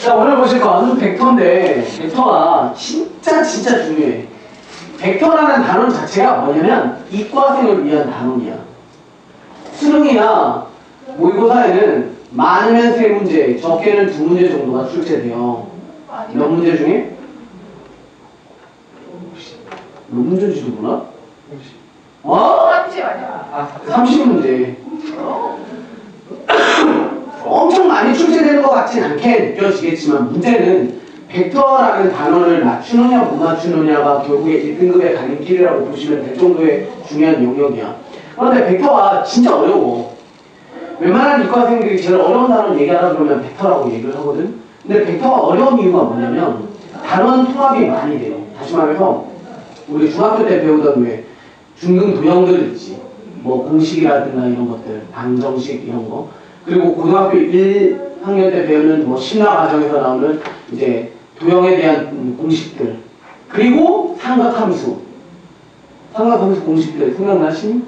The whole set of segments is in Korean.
자, 오늘 보실 건 벡터인데, 벡터가 진짜 중요해. 벡터라는 단어 자체가 뭐냐면 이과생을 위한 단어이야. 수능이나 모의고사에는 많으면 3문제, 적게는 2문제 정도가 출제돼요. 몇 문제 중에? 몇 문제인지도 몰라? 어? 30 아니야? 30문제. 엄청 많이 출제되는 것 같진 않게 느껴지겠지만 문제는 벡터라는 단어를 맞추느냐 못 맞추느냐가 결국에 1등급의 갈림길이라고 보시면 될 정도의 중요한 영역이야. 그런데 벡터가 진짜 어려워. 웬만한 이과생들이 제일 어려운 단어를 얘기하라 그러면 벡터라고 얘기를 하거든. 근데 벡터가 어려운 이유가 뭐냐면 단원 통합이 많이 돼요. 다시 말해서 우리 중학교 때 배우던 왜 중등 도형들 있지. 뭐 공식이라든가 이런 것들, 방정식 이런 거. 그리고 고등학교 1학년 때 배우는 뭐 심화 과정에서 나오는 이제 도형에 대한 공식들. 그리고 삼각함수. 삼각함수 공식들 생각나시니?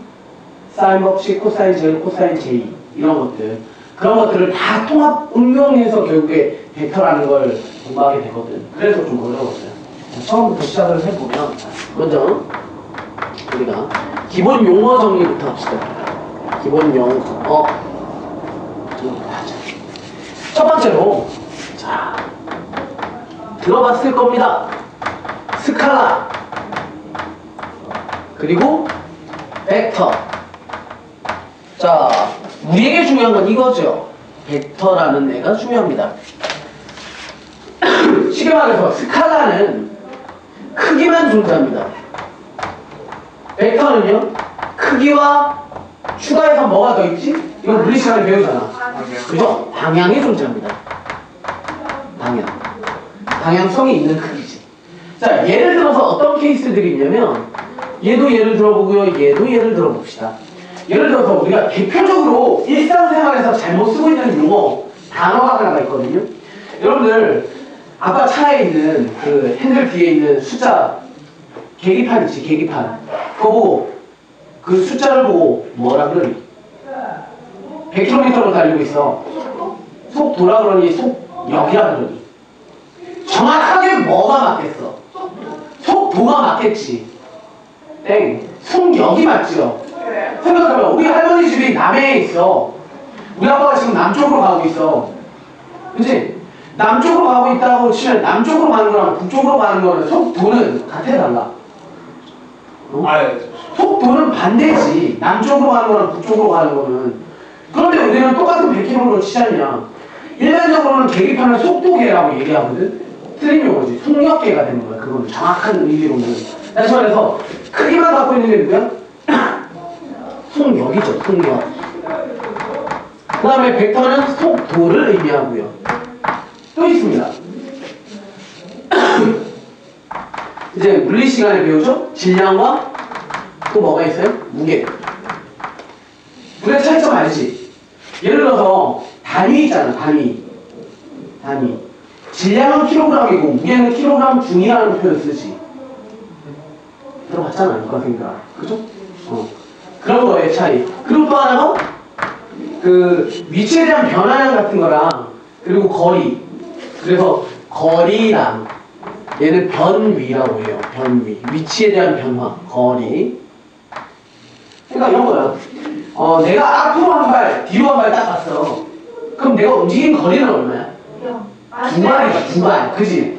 사인 법칙, 코사인 제일, 코사인 제이 이런 것들. 그런 것들을 다 통합 응용해서 결국에 벡터라는 걸 공부하게 되거든. 그래서 좀 어려웠어요. 처음부터 시작을 해보면 먼저 우리가 기본 용어 정리부터 합시다. 기본 용어 정리부터 하자. 첫 번째로 자 들어봤을 겁니다. 스칼라 그리고 벡터. 자 우리에게 중요한 건 이거죠. 벡터라는 애가 중요합니다. 쉽게 말해서 스칼라는 크기만 존재합니다. 벡터는요, 크기와 추가해서 뭐가 더 있지? 이건 물리 시간에 배우잖아. 그죠? 방향이 존재합니다. 방향성이 있는 크기지. 자, 예를 들어서 어떤 케이스들이 있냐면, 얘도 예를 들어보고요, 얘도 예를 들어봅시다. 예를 들어서 우리가 대표적으로 일상생활에서 잘못 쓰고 있는 용어, 단어가 하나가 있거든요. 여러분들, 아까 차에 있는 그 핸들 뒤에 있는 숫자 계기판 있지, 계기판. 그거 보고 그 숫자를 보고 뭐라 그러니? 100km로 달리고 있어. 속도라 그러니 속력이라 그러니? 정확하게 뭐가 맞겠어? 속도가 맞겠지. 땡. 속력이 맞죠? 생각해봐. 우리 할머니 집이 남해에 있어. 우리 아빠가 지금 남쪽으로 가고 있어. 그치? 남쪽으로 가고 있다고 치면 남쪽으로 가는 거랑 북쪽으로 가는 거는 속도는 같아 달라. 어? 속도는 반대지. 남쪽으로 가는 거랑 북쪽으로 가는 거는. 그런데 우리는 똑같은 100km로 치자냐. 일반적으로는 계기판을 속도계라고 얘기하거든. 틀린 용어지. 속력계가 되는 거야. 그거는 정확한 의미로는. 다시 말해서 크기만 갖고 있는 게 누구야? 속력이죠. 속력. 그 다음에 벡터는 속도를 의미하고요. 또 있습니다. 이제 물리 시간에 배우죠? 질량과 또 뭐가 있어요? 무게. 무게 차이점 알지? 예를 들어서 단위 있잖아. 단위. 질량은 킬로그램이고 무게는 킬로그램 중이라는 표현 쓰지. 들어봤잖아. 이과생들. 그죠? 그런 거의 차이. 그리고 또 하나가 그 위치에 대한 변화량 같은 거랑 그리고 거리. 그래서 거리랑 얘는 변위라고 해요. 변위. 위치에 대한 변화. 거리. 그러니까 이런 거야. 내가 앞으로 한 발, 뒤로 한 발 딱 갔어. 그럼 내가 움직인 거리는 얼마야? 2발이야. 2발. 그지?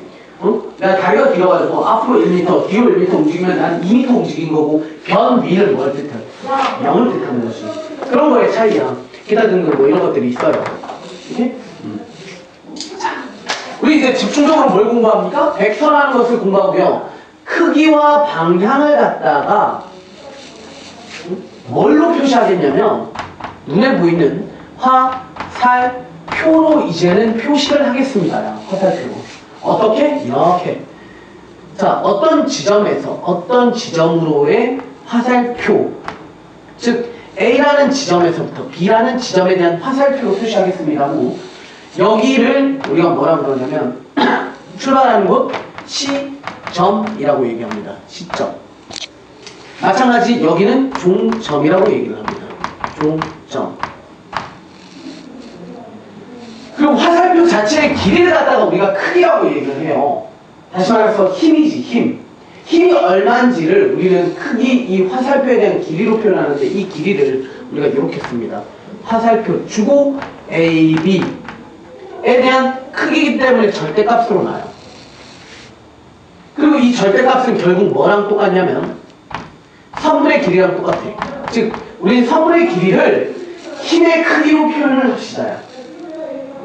내가 다리가 길어가지고 앞으로 1m, 뒤로 1m 움직이면 난 2m 움직인 거고 변위를 뭘 뜻해? 0을 뜻하는 거지. 그런 거의 차이야. 기타 등등 뭐 이런 것들이 있어요. 이게? 자, 우리 이제 집중적으로 뭘 공부합니까? 벡터라는 것을 공부하고요. 크기와 방향을 갖다가 뭘로 표시하겠냐면 눈에 보이는 화살표로 이제는 표시를 하겠습니다. 화살표로. 어떻게? 이렇게. 자, 어떤 지점에서 어떤 지점으로의 화살표, 즉 A라는 지점에서부터 B라는 지점에 대한 화살표로 표시하겠습니다고 여기를 우리가 뭐라고 그러냐면 출발하는 곳 시점이라고 얘기합니다. 시점. 마찬가지 여기는 종점이라고 얘기를 합니다. 종점. 그리고 화살표 자체의 길이를 갖다가 우리가 우리가 크기라고 얘기를 해요. 다시 말해서 힘이지, 힘. 힘이 얼마인지를 우리는 크기, 이 화살표에 대한 길이로 표현하는데 이 길이를 우리가 이렇게 씁니다. 화살표 주고 AB에 대한 크기이기 때문에 절대값으로 나요. 그리고 이 절대값은 결국 뭐랑 똑같냐면 선분의 길이랑 똑같아. 즉 우리는 선분의 길이를 힘의 크기로 표현을 합시다.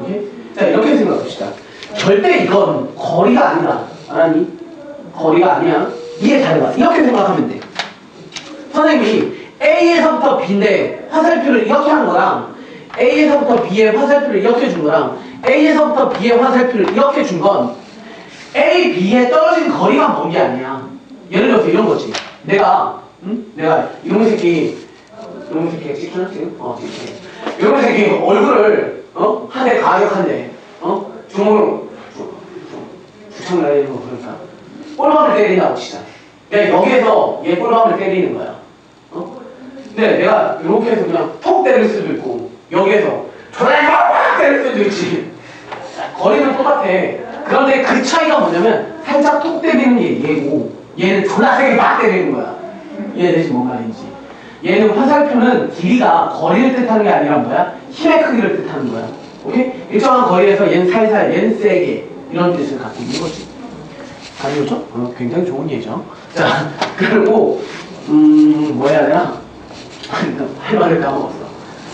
오케이? 자, 이렇게 생각합시다. 절대 이건 거리가 아니라, 알았니? 거리가 아니야. 이해 잘해봐. 이렇게 생각하면 돼. 선생님이 A에서부터 B인데 화살표를 이렇게 한 거랑 A에서부터 B의 화살표를 이렇게 준 거랑 A에서부터 B의 화살표를 이렇게 준 건 A, B에 떨어진 거리가 먼 게 아니야. 예를 들어서 이런 거지. 내가 이놈의 새끼가 찍혔나 지금? 찍혔네. 이놈의 새끼 얼굴을 한 대 가격한대. 주먹으로 주창 날리는 거 그러니까 꼴밤을 때린다고 치자. 내가 여기에서 얘 꼴밤을 때리는 거야. 근데 내가 이렇게 해서 그냥 톡 때릴 수도 있고 여기에서 팍 때릴 수도 있지. 거리는 똑같아. 그런데 그 차이가 뭐냐면 살짝 톡 때리는 게 얘고 얘는 졸라 세게 막 때리는 거야. 이해되지 뭔 말인지. 얘는 화살표는 길이가 거리를 뜻하는 게 아니라 뭐야? 힘의 크기를 뜻하는 거야. 오케이? 일정한 거리에서 얘는 살살, 얘는 세게 이런 뜻을 갖고 있는 거지. 아니죠? 굉장히 좋은 예죠. 자, 그리고 뭐 해야 되나? 할 말을 까먹었어.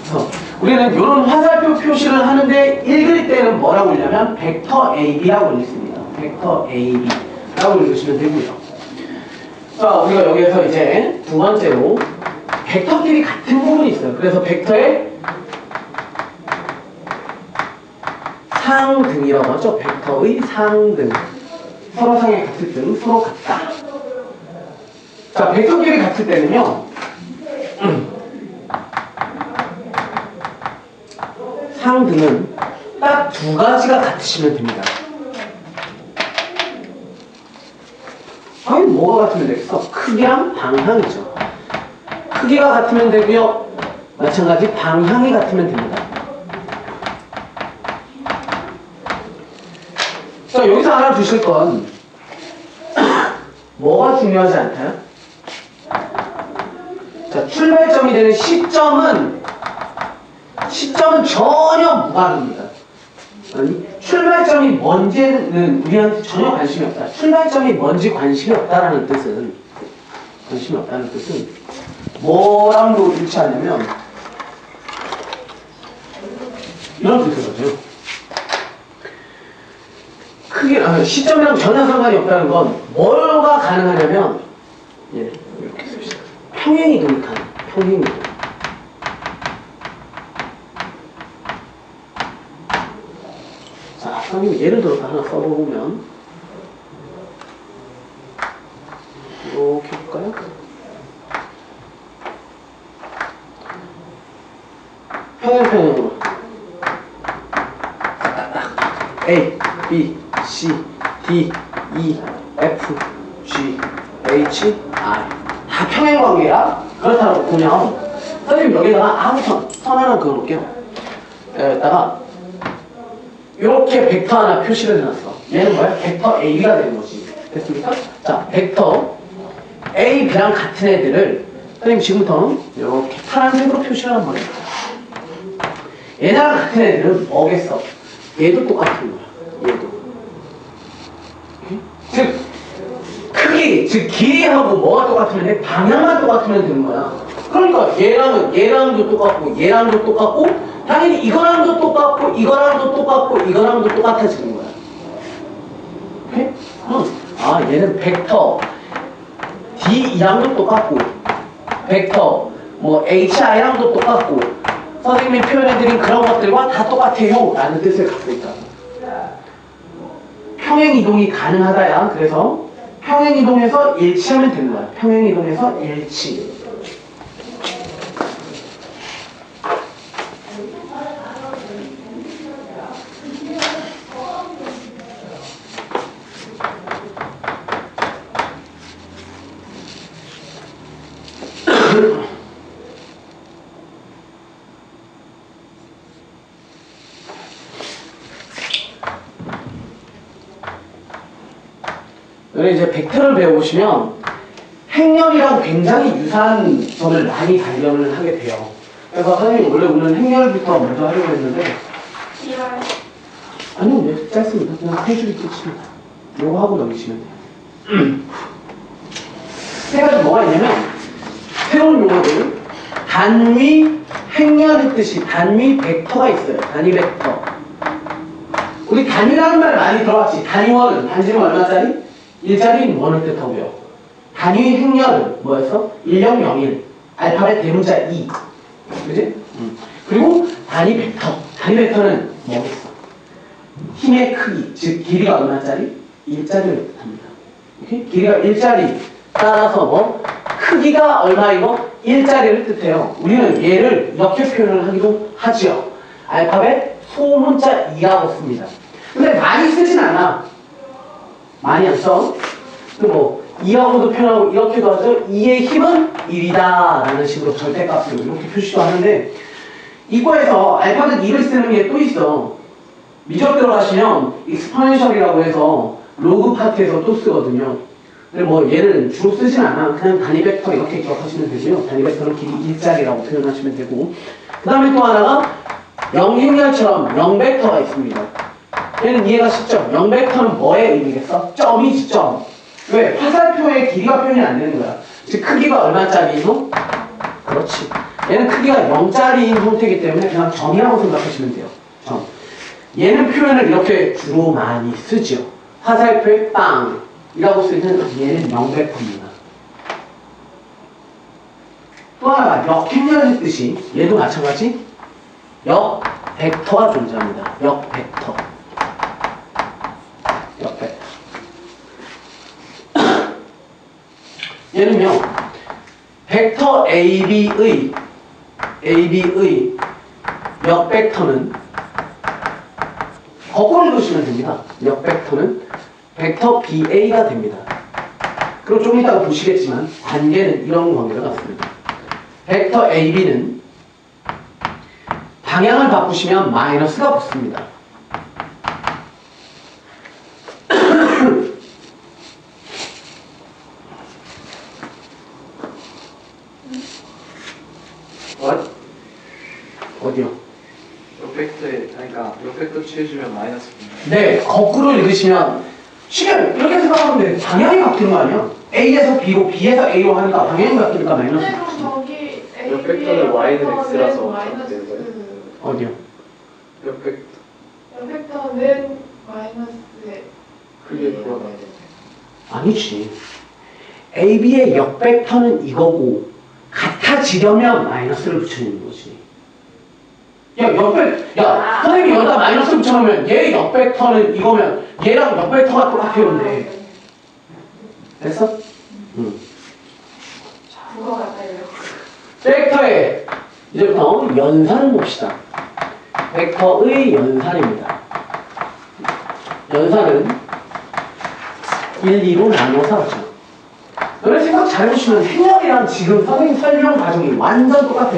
그래서 우리는 이런 화살표 표시를 하는데 읽을 때는 뭐라고 읽냐면 벡터 AB라고 읽습니다. 벡터 AB라고 읽으시면 되고요. 자, 우리가 여기에서 이제 두 번째로 벡터끼리 같은 부분이 있어요. 그래서 벡터의 상등이라고 하죠. 벡터의 상등. 서로 상에 같을 등, 서로 같다. 자, 벡터끼리 같을 때는요. 상등은 딱 두 가지가 같으시면 됩니다. 아니, 뭐가 같으면 되겠어? 크기랑 방향이죠. 크기가 같으면 되고요. 마찬가지 방향이 같으면 됩니다. 자, 여기서 알아두실 건 뭐가 중요하지 않다요? 자, 출발점이 되는 시점은 전혀 무관합니다. 아니, 출발점이 뭔지는 우리한테 전혀 관심이 없다. 출발점이 뭔지 관심이 없다라는 뜻은 뭐랑도 일치하냐면 이런 뜻이거든요. 시점이랑 전혀 상관이 없다는 건 뭐가 가능하냐면 이렇게 씁시다. 평행이동이 가능. 평행이동. 자, 선생님 예를 들어서 하나 써보면 이렇게 볼까요? 평행으로 A, B, C, D, E, F, G, H, I 다 평행 관계야. 그렇다고 보면 선생님 여기다가 아무 선 하나 그어놓을게요. 여기다가 이렇게 벡터 하나 표시를 해놨어. 얘는 뭐야? 벡터 A가 되는 거지. 됐습니까? 자, 벡터 A, B랑 같은 애들을 선생님 지금부터 이렇게 파란색으로 표시를 한번 해볼게요. 얘랑 같은 애들은 뭐겠어? 얘도 똑같은 거야. 얘도. 즉 크기, 즉 길이하고 뭐가 똑같으면 돼? 방향만 똑같으면 되는 거야. 그러니까 얘랑도 똑같고 얘랑도 똑같고 당연히 이거랑도 똑같고 이거랑도 똑같고 이거랑도 똑같아지는 거야. 오케이? 얘는 벡터 D이랑도 똑같고 벡터 뭐 HI랑도 똑같고 선생님이 표현해드린 그런 것들과 다 똑같아요 라는 뜻을 갖고 있다. 평행이동이 가능하다야. 그래서 평행이동에서 일치하면 되는 거야. 평행이동에서 일치. 그래서 이제 벡터를 배워보시면 행렬이랑 굉장히 유사한 점을 많이 발견을 하게 돼요. 그래서 선생님이 원래 오늘 행렬부터 먼저 하려고 했는데 아니요, 네, 짧습니다. 그냥 한 줄이 끝입니다. 요거 하고 넘기시면 돼요. 세 가지 뭐가 있냐면 새로운 용어들 단위 행렬의 뜻이 단위 벡터가 있어요. 단위 벡터. 우리 단위라는 말 많이 들어봤지. 단위원은 단지는 얼마짜리? 1짜리인 원을 뜻하고요. 단위 행렬은 뭐였어? 1001 알파벳 대문자 2 그지? 그리고 단위 벡터 단위 벡터는 뭐겠어? 힘의 크기 즉 길이가 얼마짜리? 1짜리를 뜻합니다. 오케이? 길이가 1짜리 따라서 뭐 크기가 얼마이고 1짜리를 뜻해요. 우리는 얘를 이렇게 표현을 하기도 하죠. 알파벳 소문자 2라고 씁니다. 근데 많이 쓰진 않아. 많이 안 써. 뭐 2하고도 표현하고 이렇게도 하죠. 2의 힘은 1이다 라는 식으로 절대값으로 이렇게 표시도 하는데 이거에서 알파벳 2를 쓰는 게 또 있어. 미적 들어가시면 익스포넨셜이라고 해서 로그 파트에서 또 쓰거든요. 근데 뭐 얘는 주로 쓰진 않아. 그냥 단위 벡터 이렇게 기억하시면 되고요. 단위 벡터는 길이 1짜리라고 표현하시면 되고 그 다음에 또 하나가 0행렬처럼 0벡터가 있습니다. 얘는 이해가 쉽죠? 0벡터는 뭐의 의미겠어? 점이지 점. 왜? 화살표의 길이가 표현이 안 되는 거야. 즉 크기가 얼마짜리노? 그렇지. 얘는 크기가 0짜리인 형태이기 때문에 그냥 점이라고 생각하시면 돼요. 점. 얘는 표현을 이렇게 주로 많이 쓰죠. 화살표의 빵이라고 쓰는 얘는 0벡터입니다. 또 하나가 역행렬의 뜻이 얘도 마찬가지 역벡터가 존재합니다. 역벡터. 역벡터. 얘는요 벡터 AB의 역벡터는 거꾸로 읽으시면 됩니다. 역벡터는 벡터 BA가 됩니다. 그리고 좀 이따가 보시겠지만 관계는 이런 관계가 같습니다. 벡터 AB는 방향을 바꾸시면 마이너스가 붙습니다. 어디요? 역벡터에, 그러니까 역벡터 취해주면 마이너스입니다. 네, 거꾸로 읽으시면 지금 이렇게 생각하면 돼. 방향이 바뀌는 거 아니야? A에서 B로 B에서 A로 하니까 방향이 바뀌니까 마이너스 근데 붙지. 그럼 저기 역벡터는 Y는 X라서 마이너스 되는 거예요? 어디요? 역벡터 역벡터는 마이너스에 그게 그거다. 아니지. AB의 역벡터는 이거고 같아지려면 마이너스를 붙여주는 거지. 선생님이 여기다 마이너스 붙여놓으면 얘 역벡터는 이거면 얘랑 역벡터가 똑같아요. 근데 됐어? 응. 그거 같아요. 벡터의 이제부터 연산을 봅시다. 벡터의 연산입니다. 연산은 1, 2로 나눠서 하죠. 너네 생각 잘해보시면 행렬이랑 지금 선생님 설명 과정이 완전 똑같아.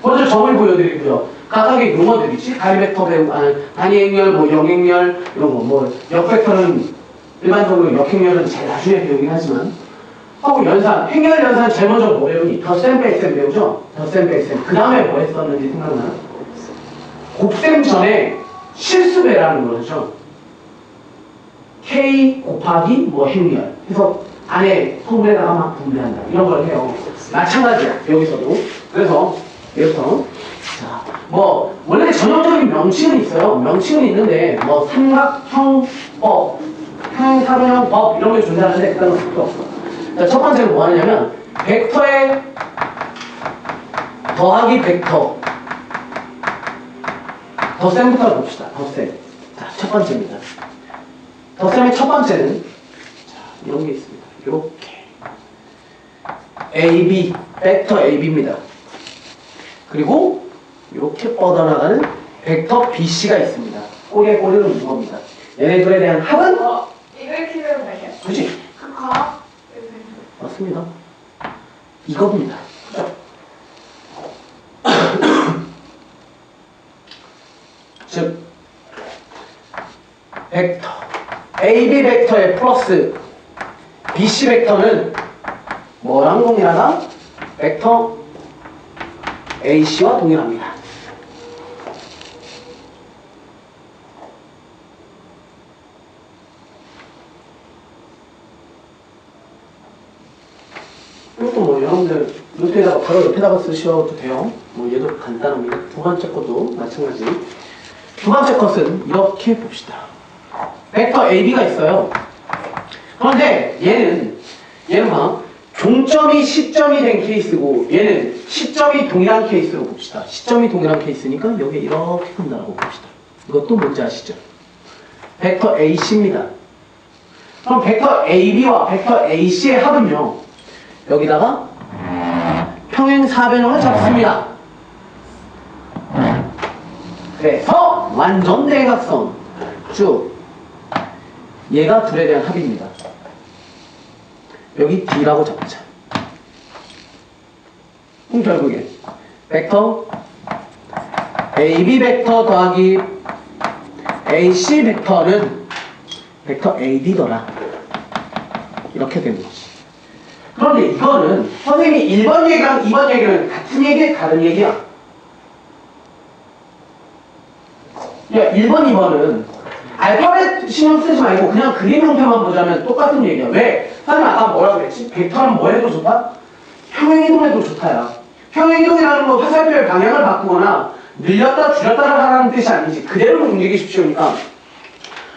먼저 점을 보여드리고요. 각각의 용어들이지. 단위 벡터 배우, 단위 행렬, 뭐 영행렬 이런 거, 뭐 역벡터는 일반적으로 역행렬은 제일 나중에 배우긴 하지만 하고 연산, 행렬 연산 제일 먼저 뭐 배우니? 덧셈 뺄셈 배우죠? 덧셈 뺄셈. 그 다음에 뭐 했었는지 생각나? 곱셈 전에 실수배라는 거죠. K 곱하기 뭐 행렬 해서 안에 소문에다가 막 분배한다 이런 걸 해요. 마찬가지야 여기서도. 그래서 여기서 자, 뭐 원래 전형적인 명칭은 있어요. 명칭은 있는데 뭐 삼각형법, 평행사변형법 이런 게 존재하는데 그다음은 필요 없어. 자, 첫 번째는 뭐 하냐면 벡터의 더하기 벡터 덧셈부터 봅시다. 덧셈. 자, 첫 번째입니다. 덧셈의 첫 번째는 자, 이런 게 있습니다. 이렇게 AB, 벡터 AB입니다. 그리고 이렇게 뻗어나가는 벡터 BC가 있습니다. 꼬리에 꼬리는 이겁니다. 얘네들에 대한 합은? 이걸 키우는 거예요? 그지? 그 과학? 맞습니다. 이겁니다. 그죠? 즉 벡터 AB 벡터의 플러스 BC 벡터는 뭐랑 동일하다? 벡터 AC와 동일합니다. 이것도 뭐 여러분들 옆에다가 바로 옆에다가 쓰셔도 돼요. 뭐 얘도 간단합니다. 두 번째 것도 마찬가지. 두 번째 것은 이렇게 봅시다. 벡터 AB가 있어요. 그런데 얘는 봐. 종점이 시점이 된 케이스고 얘는 시점이 동일한 케이스로 봅시다. 시점이 동일한 케이스니까 여기 이렇게 간다라고 봅시다. 이것도 뭔지 아시죠? 벡터 AC입니다. 그럼 벡터 AB와 벡터 AC의 합은요. 여기다가 평행사변형을 잡습니다. 그래서 완전 대각선 쭉 얘가 둘에 대한 합입니다. 여기 D라고 잡자. 그럼 결국에 벡터 AB 벡터 더하기 AC 벡터는 벡터 AD더라. 이렇게 되는 거지. 그런데 이거는 선생님이 1번 얘기랑 2번 얘기는 같은 얘기야, 다른 얘기야? 야, 1번, 2번은 알파벳 신경 쓰지 말고 그냥 그림 형태만 보자면 똑같은 얘기야. 왜? 선생님 아까 뭐라 그랬지? 벡터는 뭐 해도 좋다? 평행이동해도 좋다야. 평행이동이라는 건 화살표의 방향을 바꾸거나 늘렸다 줄였다를 하라는 뜻이 아니지. 그대로 움직이십시오니까.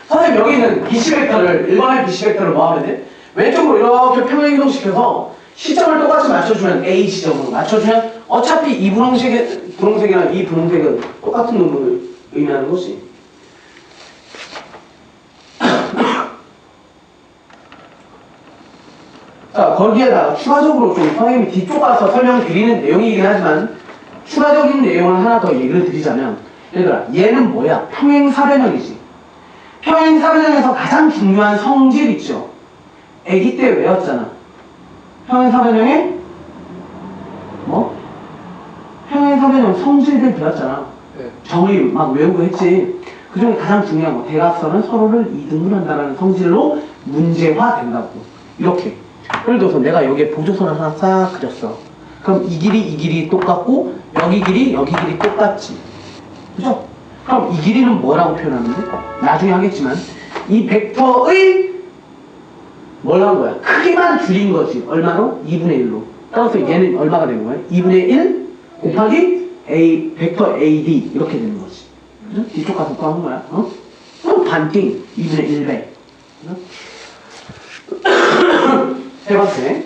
선생님 여기 있는 BC 벡터를 1번의 BC 벡터를 뭐 하면 돼? 왼쪽으로 이렇게 평행이동시켜서 시점을 똑같이 맞춰주면 A 시점으로 맞춰주면 어차피 이 분홍색이랑 이 분홍색은 똑같은 놈을 의미하는 거지. 자, 거기에다가 추가적으로 좀 선생님이 뒤쪽 가서 설명드리는 내용이긴 하지만 추가적인 내용을 하나 더 얘기를 드리자면 얘들아, 얘는 뭐야? 평행사변형이지. 평행사변형에서 가장 중요한 성질 있죠? 애기 때 외웠잖아. 평행사변형의 뭐? 평행사변형 성질들 배웠잖아. 네. 정의 막 외우고 했지. 그 중에 가장 중요한 거, 대각선은 서로를 이등분한다라는 성질로 문제화된다고. 이렇게. 예를 들어서 내가 여기에 보조선을 하나 싹 그렸어. 그럼 이 길이 똑같고 여기 길이 똑같지. 그죠? 그럼 이 길이는 뭐라고 표현하는데? 나중에 하겠지만 이 벡터의 뭘 한 거야? 크기만 줄인 거지. 얼마로? 2분의 1로. 따라서 얘는 얼마가 되는 거야? 2분의 1 곱하기 A, 벡터 AD 이렇게 되는 거지. 그죠? 뒤쪽 가서 또 한 거야. 어? 그럼 반띵 2분의 1배. 세 번째.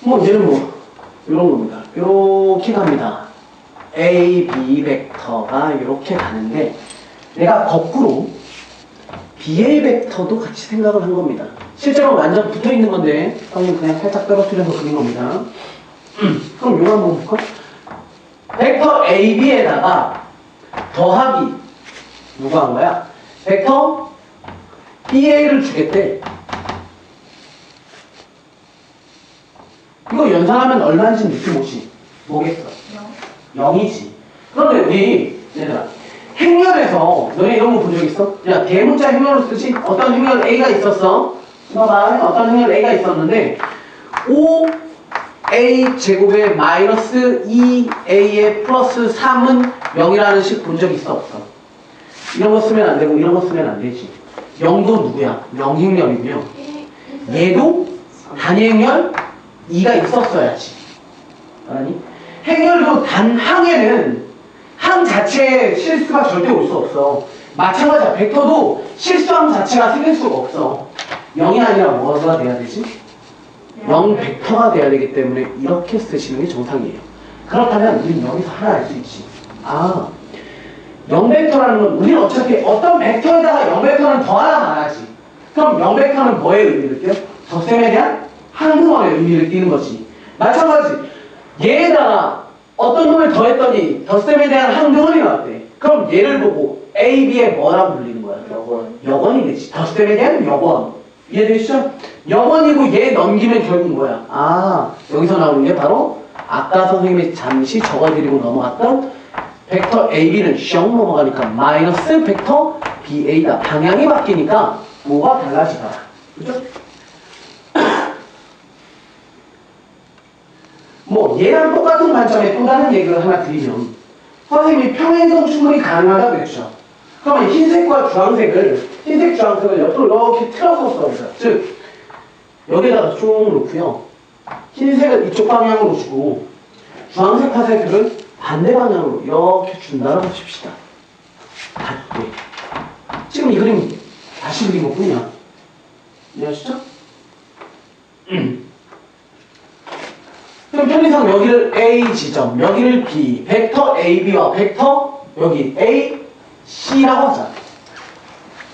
뭐 얘는 뭐 이런 겁니다. 이렇게 갑니다. A, B 벡터가 이렇게 가는데 내가 거꾸로 BA 벡터도 같이 생각을 한 겁니다. 실제로 완전 붙어 있는 건데 형님 그냥 살짝 떨어뜨려서 그린 겁니다. 그럼 이거 한번 볼까? 벡터 AB에다가 더하기 누가 한 거야? 벡터 BA를 주겠대. 이거 연산하면 얼마인지 느낌 오지? 뭐겠어? 0이지. 그런데 우리 얘들아 행렬에서 너네 이런 거 본 적 있어? 야, 대문자 행렬로 쓰지? 어떤 행렬 A가 있었어? 봐봐. 어떤 행렬 A가 있었는데 5A 제곱에 마이너스 2A에 플러스 3은 0이라는 식 본 적 있어? 없어? 이런 거 쓰면 안 되고 이런 거 쓰면 안 되지. 0도 누구야? 0행렬이고요. 얘도 단행렬 2가 있었어야지. 알았니? 행렬도 단항에는 항 자체에 실수가 절대 올 수 없어. 마찬가지야. 벡터도 실수함 자체가 생길 수가 없어. 0이 아니라 뭐가 돼야 되지? 0 벡터가 돼야 되기 때문에 이렇게 쓰시는 게 정상이에요. 그렇다면 우리는 여기서 하나 알 수 있지. 아, 0 벡터라는 건 우리는 어차피 어떤 벡터에다가 0 벡터는 더하나 말하지. 그럼 0 벡터는 뭐의 의미를 띄어? 덧셈에 대한 항등원의 의미를 띄는 거지. 마찬가지. 얘에다가 어떤 놈을 더했더니 덧셈에 대한 항등원이 나왔대. 그럼 얘를 보고 A, B의 뭐라고 불리는 거야? 여건이 되지. 덧셈에 대한 여건. 이해되시죠? 여건이고 얘 넘기면 결국 뭐야? 아, 여기서 나오는 게 바로 아까 선생님이 잠시 적어드리고 넘어갔던 벡터 AB는 슝 넘어가니까 마이너스 벡터 BA다. 방향이 바뀌니까 뭐가 달라지더라. 그죠? 뭐 얘랑 똑같은 관점에 또 다른 얘기를 하나 드리면 선생님이 평행이동 충분히 가능하다고 그랬죠. 그러면 흰색과 주황색을 흰색 주황색을 옆으로 이렇게 틀어서 써보세요. 즉 여기다가 쭉 놓고요. 흰색을 이쪽 방향으로 주고 주황색 화살표를 반대 방향으로 이렇게 준다고 보십시다. 같게. 지금 이 그림 다시 그린 것뿐이야. 이해하시죠? 그럼 편의상 여기를 A 지점, 여기를 B, 벡터 AB와 벡터 여기 A, C라고 하자.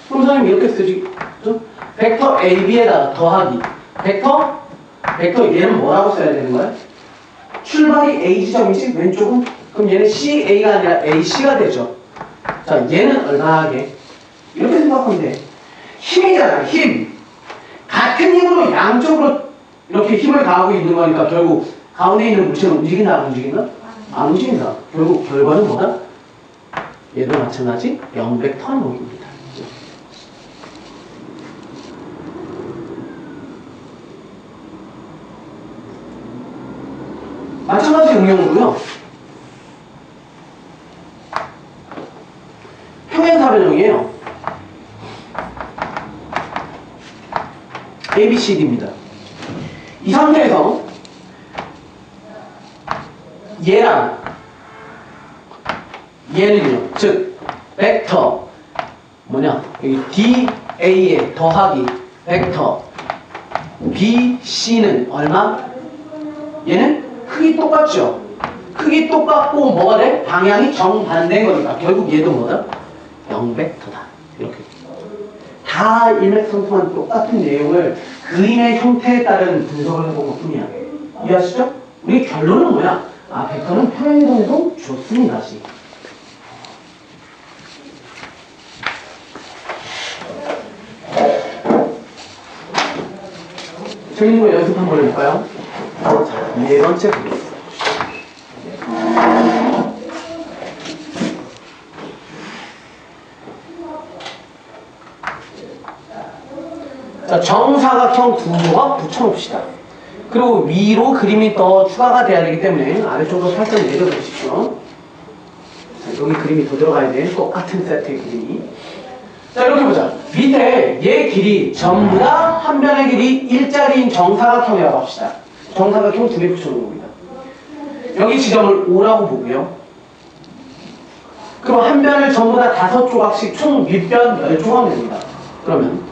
그럼 선생님 이렇게 쓰지. 벡터 AB에다가 더하기. 벡터 얘는 뭐라고 써야 되는 거야? 출발이 A 지점이지 왼쪽은? 그럼 얘는 CA가 아니라 AC가 되죠. 자, 얘는 얼마하게? 이렇게 생각하면 돼. 힘이잖아, 힘. 같은 힘으로 양쪽으로 이렇게 힘을 가하고 있는 거니까 결국 가운데 있는 물체는 움직이나 안 움직이나? 안 움직인다. 결국 결과는 뭐다? 얘도 마찬가지 0벡터 항목입니다. 마찬가지 응용으로요. 평행사변형이에요. ABCD입니다. 이 상태에서 얘랑 얘는요, 즉 벡터 뭐냐 여기 DA에 더하기 벡터 BC는 얼마? 얘는 크기 똑같죠? 크기 똑같고 뭐가 돼? 방향이 정반대인 거니까 결국 얘도 뭐다? 0벡터다. 이렇게 다 일맥상통한 똑같은 내용을 그림의 형태에 따른 분석을 해본 것뿐이야. 이해하시죠? 우리 결론은 뭐야? 아, 벡터는 평행이동에도 좋습니다. 재밌는 거 연습 한번 해볼까요? 자, 네 번째 보겠습니다. 자, 정사각형 구조가 붙여놓읍시다. 그리고 위로 그림이 더 추가가 돼야 되기 때문에 아래쪽으로 살짝 내려보십시오. 자, 여기 그림이 더 들어가야 돼. 똑같은 세트의 그림이. 자, 이렇게 보자. 밑에 얘 길이 전부 다 한 변의 길이 일자리인 정사각형이라고 합시다. 정사각형 두 개 붙여놓은 겁니다. 여기 지점을 O라고 보고요. 그럼 한 변을 전부 다 5조각씩 총 윗변 10조각 냅니다. 그러면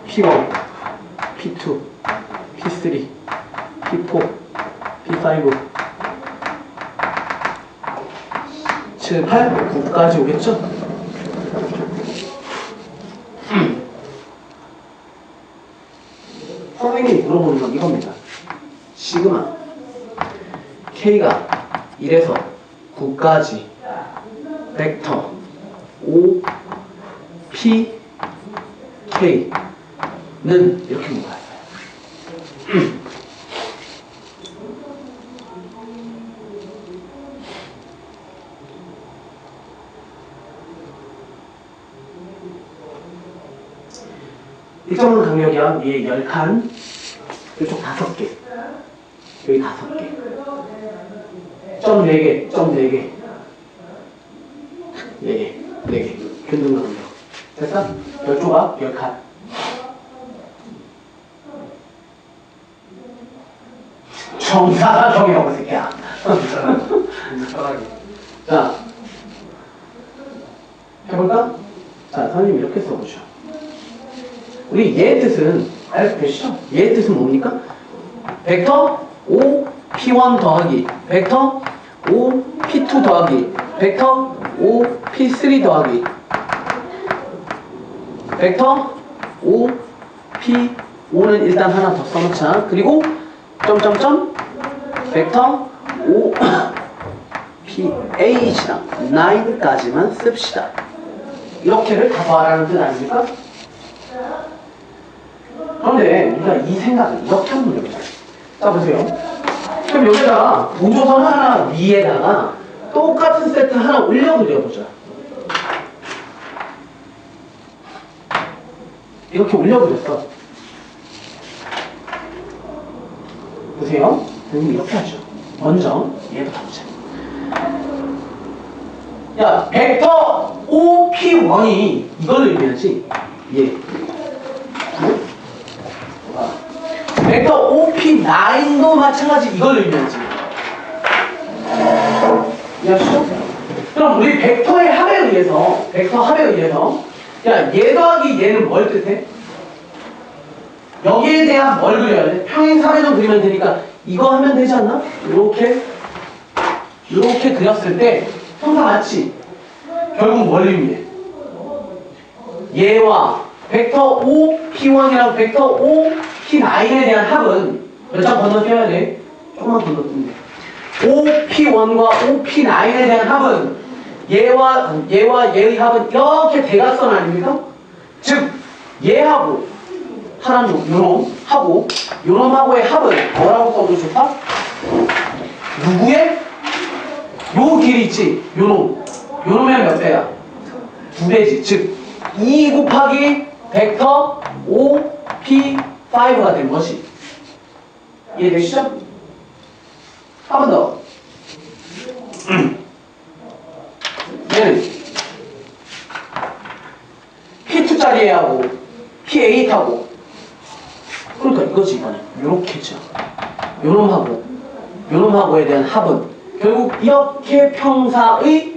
P1, P2, P3, P4, P5, 7, 8, 9까지 오겠죠? 선생님이 물어보는 건 이겁니다. 시그마 K가 1에서 9까지 벡터 O, P, K는 이렇게 물어봐요. 일정한 강력이야. 위에 10칸, 이쪽 5개, 여기 5개, 점 4개, 점 4개, 4개, 4개, 균등 강력. 됐어? 10조각, 10칸. 정사각형이라고 새끼야. 자, 해볼까? 자, 선생님 이렇게 써보죠. 우리 얘의 뜻은 알고 계시죠? 얘의 뜻은 뭡니까? 벡터 O P1 더하기 벡터 O P2 더하기 벡터 O P3 더하기 벡터 O P5는 일단 하나 더 써놓자. 그리고 점점점 벡터 O P8이랑 9까지만 씁시다. 이렇게를 다 더하라는 뜻 아닙니까? 그런데 우리가 이 생각을 이렇게 한번 해보자. 자, 보세요. 그럼 여기다가 보조선 하나 위에다가 똑같은 세트 하나 올려 그려보자. 이렇게 올려 그렸어. 보세요. 그럼 이렇게 하죠. 먼저 얘부터 보자. 야, 벡터 OP1이 이걸 의미하지. 얘. 벡터 OP9도 마찬가지 이걸 의미하지. 이해하시죠? 그럼 우리 벡터의 합에 의해서, 야, 얘 더하기 얘는 뭘 뜻해? 여기에 대한 뭘 그려야 돼? 평행사변을 그리면 되니까 이거 하면 되지 않나? 이렇게 그렸을 때 형사 맞지? 결국 뭘 의미해? 얘와 벡터 OP1이랑 벡터 OP9에 대한 합은 몇 장 건너뛰어야 돼? 조금만 건너뛰면 돼. OP1과 OP9에 대한 합은 얘와 얘의 합은 이렇게 대각선 아닙니까? 즉 얘하고 하나는 요놈하고 요놈하고의 합은 뭐라고 써도 좋다? 누구의? 요 길이 있지? 요놈의 몇 배야? 2배지. 즉 2 곱하기 벡터 OP5가 된 것이. 이해되시죠? 한 번 더. 얘는 P2짜리 애하고 P8하고 그러니까 이거지 이번에 요렇게죠. 요놈하고에 대한 합은 결국 이렇게 평사의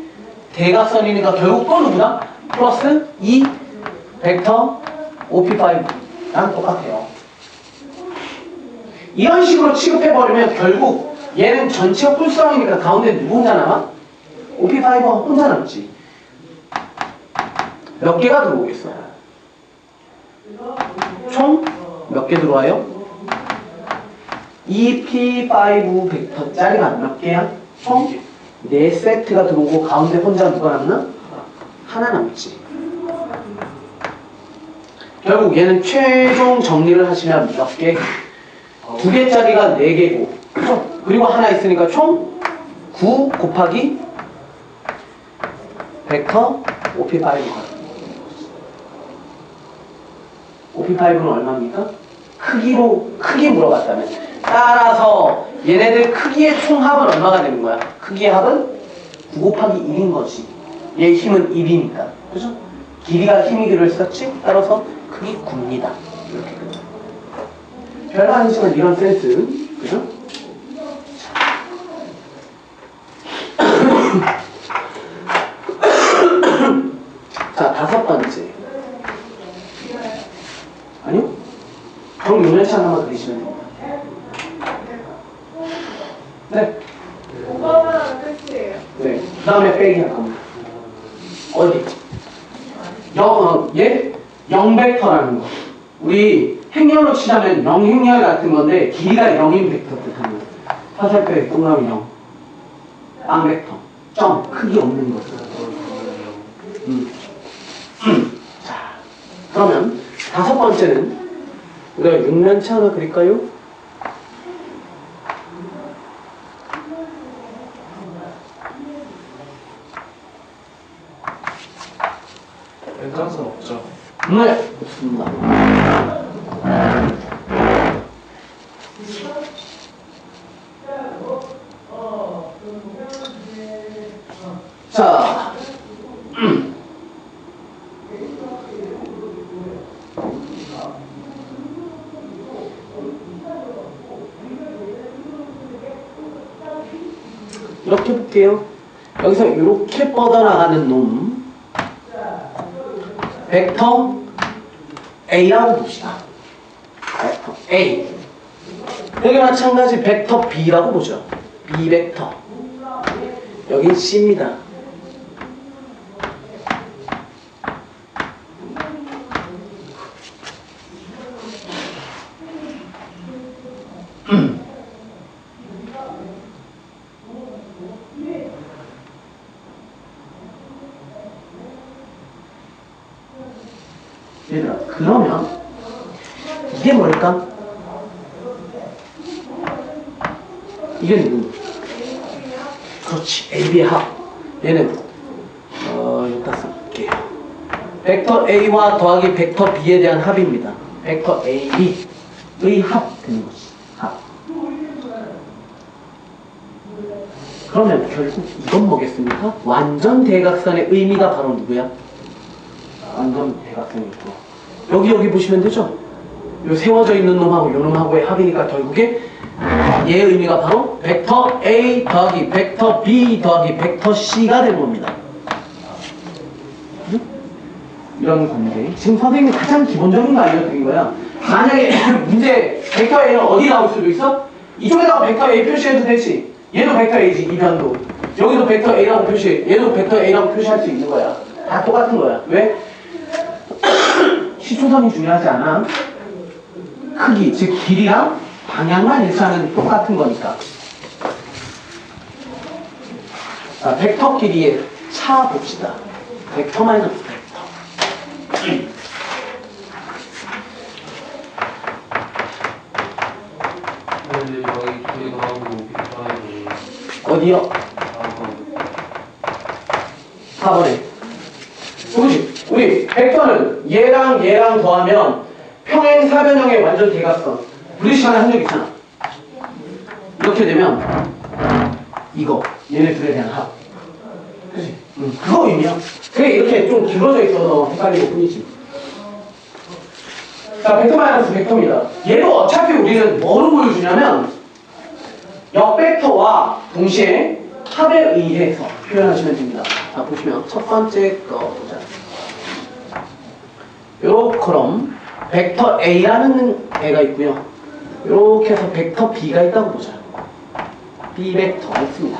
대각선이니까 결국 또 누구다? 플러스 2 벡터 OP5랑 똑같아요. 이런 식으로 취급해버리면 결국 얘는 전체가 뿔성이니까 가운데 누구 혼자 남아? OP5가 혼자 남지. 몇 개가 들어오겠어? 총 몇 개 들어와요? EP5 벡터짜리가 몇 개야? 총 4세트가 들어오고 가운데 혼자 누가 남나? 하나 남지. 결국 얘는 최종 정리를 하시면 몇 개? 2개짜리가 4개고 그리고 하나 있으니까 총 9 곱하기 벡터 OP5가 OP5는 얼마입니까? 크기 물어봤다면 따라서 얘네들 크기의 총합은 얼마가 되는 거야? 크기의 합은 9 곱하기 1인 거지. 얘 힘은 1이니까 그죠? 길이가 힘이기를 썼지? 따라서 크기 9입니다. 이렇게 그죠? 별거 아니지만 이런 센스 그죠? 자, 5번째. 아니요? 그럼 요년치 하나만 그리시면 됩니다. 네. 5번은 끝이에요. 네. 그 다음에 빼기 할 겁니다. 어디? 얘 0벡터라는 거. 우리 행렬로 치자면 0행렬 같은 건데 길이가 0인 벡터 뜻합니다. 화살표에 동그라미 0. 빵 벡터. 점. 크기 없는 거. 자, 그러면 5번째는 우리가 육면체 하나 그릴까요? 연장선 없죠. 네, 좋습니다. 자, 이렇게 볼게요. 여기서 이렇게 뻗어나가는 놈 벡터 A라고 봅시다. 벡터 A. 여기 마찬가지 벡터 B라고 보죠. B 벡터. 여긴 C입니다. 얘들아, 그러면 이게 뭘까? 이게 누구? 그렇지, AB의 합. 얘는 여기다 쓸게요. 벡터 A와 더하기 벡터 B에 대한 합입니다. 벡터 AB의 합 되는 거지. 합. 그러면 결국 이건 뭐겠습니까? 완전 대각선의 의미가 바로 누구야? 완전 대각선이고. 여기 보시면 되죠? 요 세워져 있는 놈하고 요 놈하고의 합이니까 결국에 얘의 의미가 바로 벡터 A 더하기 벡터 B 더하기 벡터 C가 되는 겁니다. 이런 건데 지금 선생님이 가장 기본적인 거 알려드린 거야. 만약에 문제 벡터 A는 어디 나올 수도 있어? 이쪽에다가 벡터 A 표시해도 되지. 얘도 벡터 A지, 이 변도. 여기도 벡터 A라고 표시해. 얘도 벡터 A라고 표시할 수 있는 거야. 다 똑같은 거야. 왜? 시초선이 중요하지 않아. 크기, 즉 길이랑 방향만 일치하는 똑같은 거니까. 자, 벡터 길이의 차 봅시다. 벡터 마이너스 벡터. 근데 여기 두개 더하고 비슷하고 어디요? 4번에. 우리 벡터는 얘랑 더하면 평행사변형의 완전 대각선. 우리 시간에 한 적 있잖아. 이렇게 되면 이거 얘네 둘에 대한 합. 그치? 그거 의미야. 그게 이렇게 좀 길어져 있어서 헷갈리고 뿐이지. 자, 벡터 마이너스 벡터입니다. 얘도 어차피 우리는 뭐로 보여주냐면 역벡터와 동시에 합에 의해서 표현하시면 됩니다. 자, 보시면 첫 번째 거 보자. 요렇게럼 벡터 A라는 애가 있고요. 요렇게 해서 벡터 B가 있다고 보자. B 벡터가 있습니다.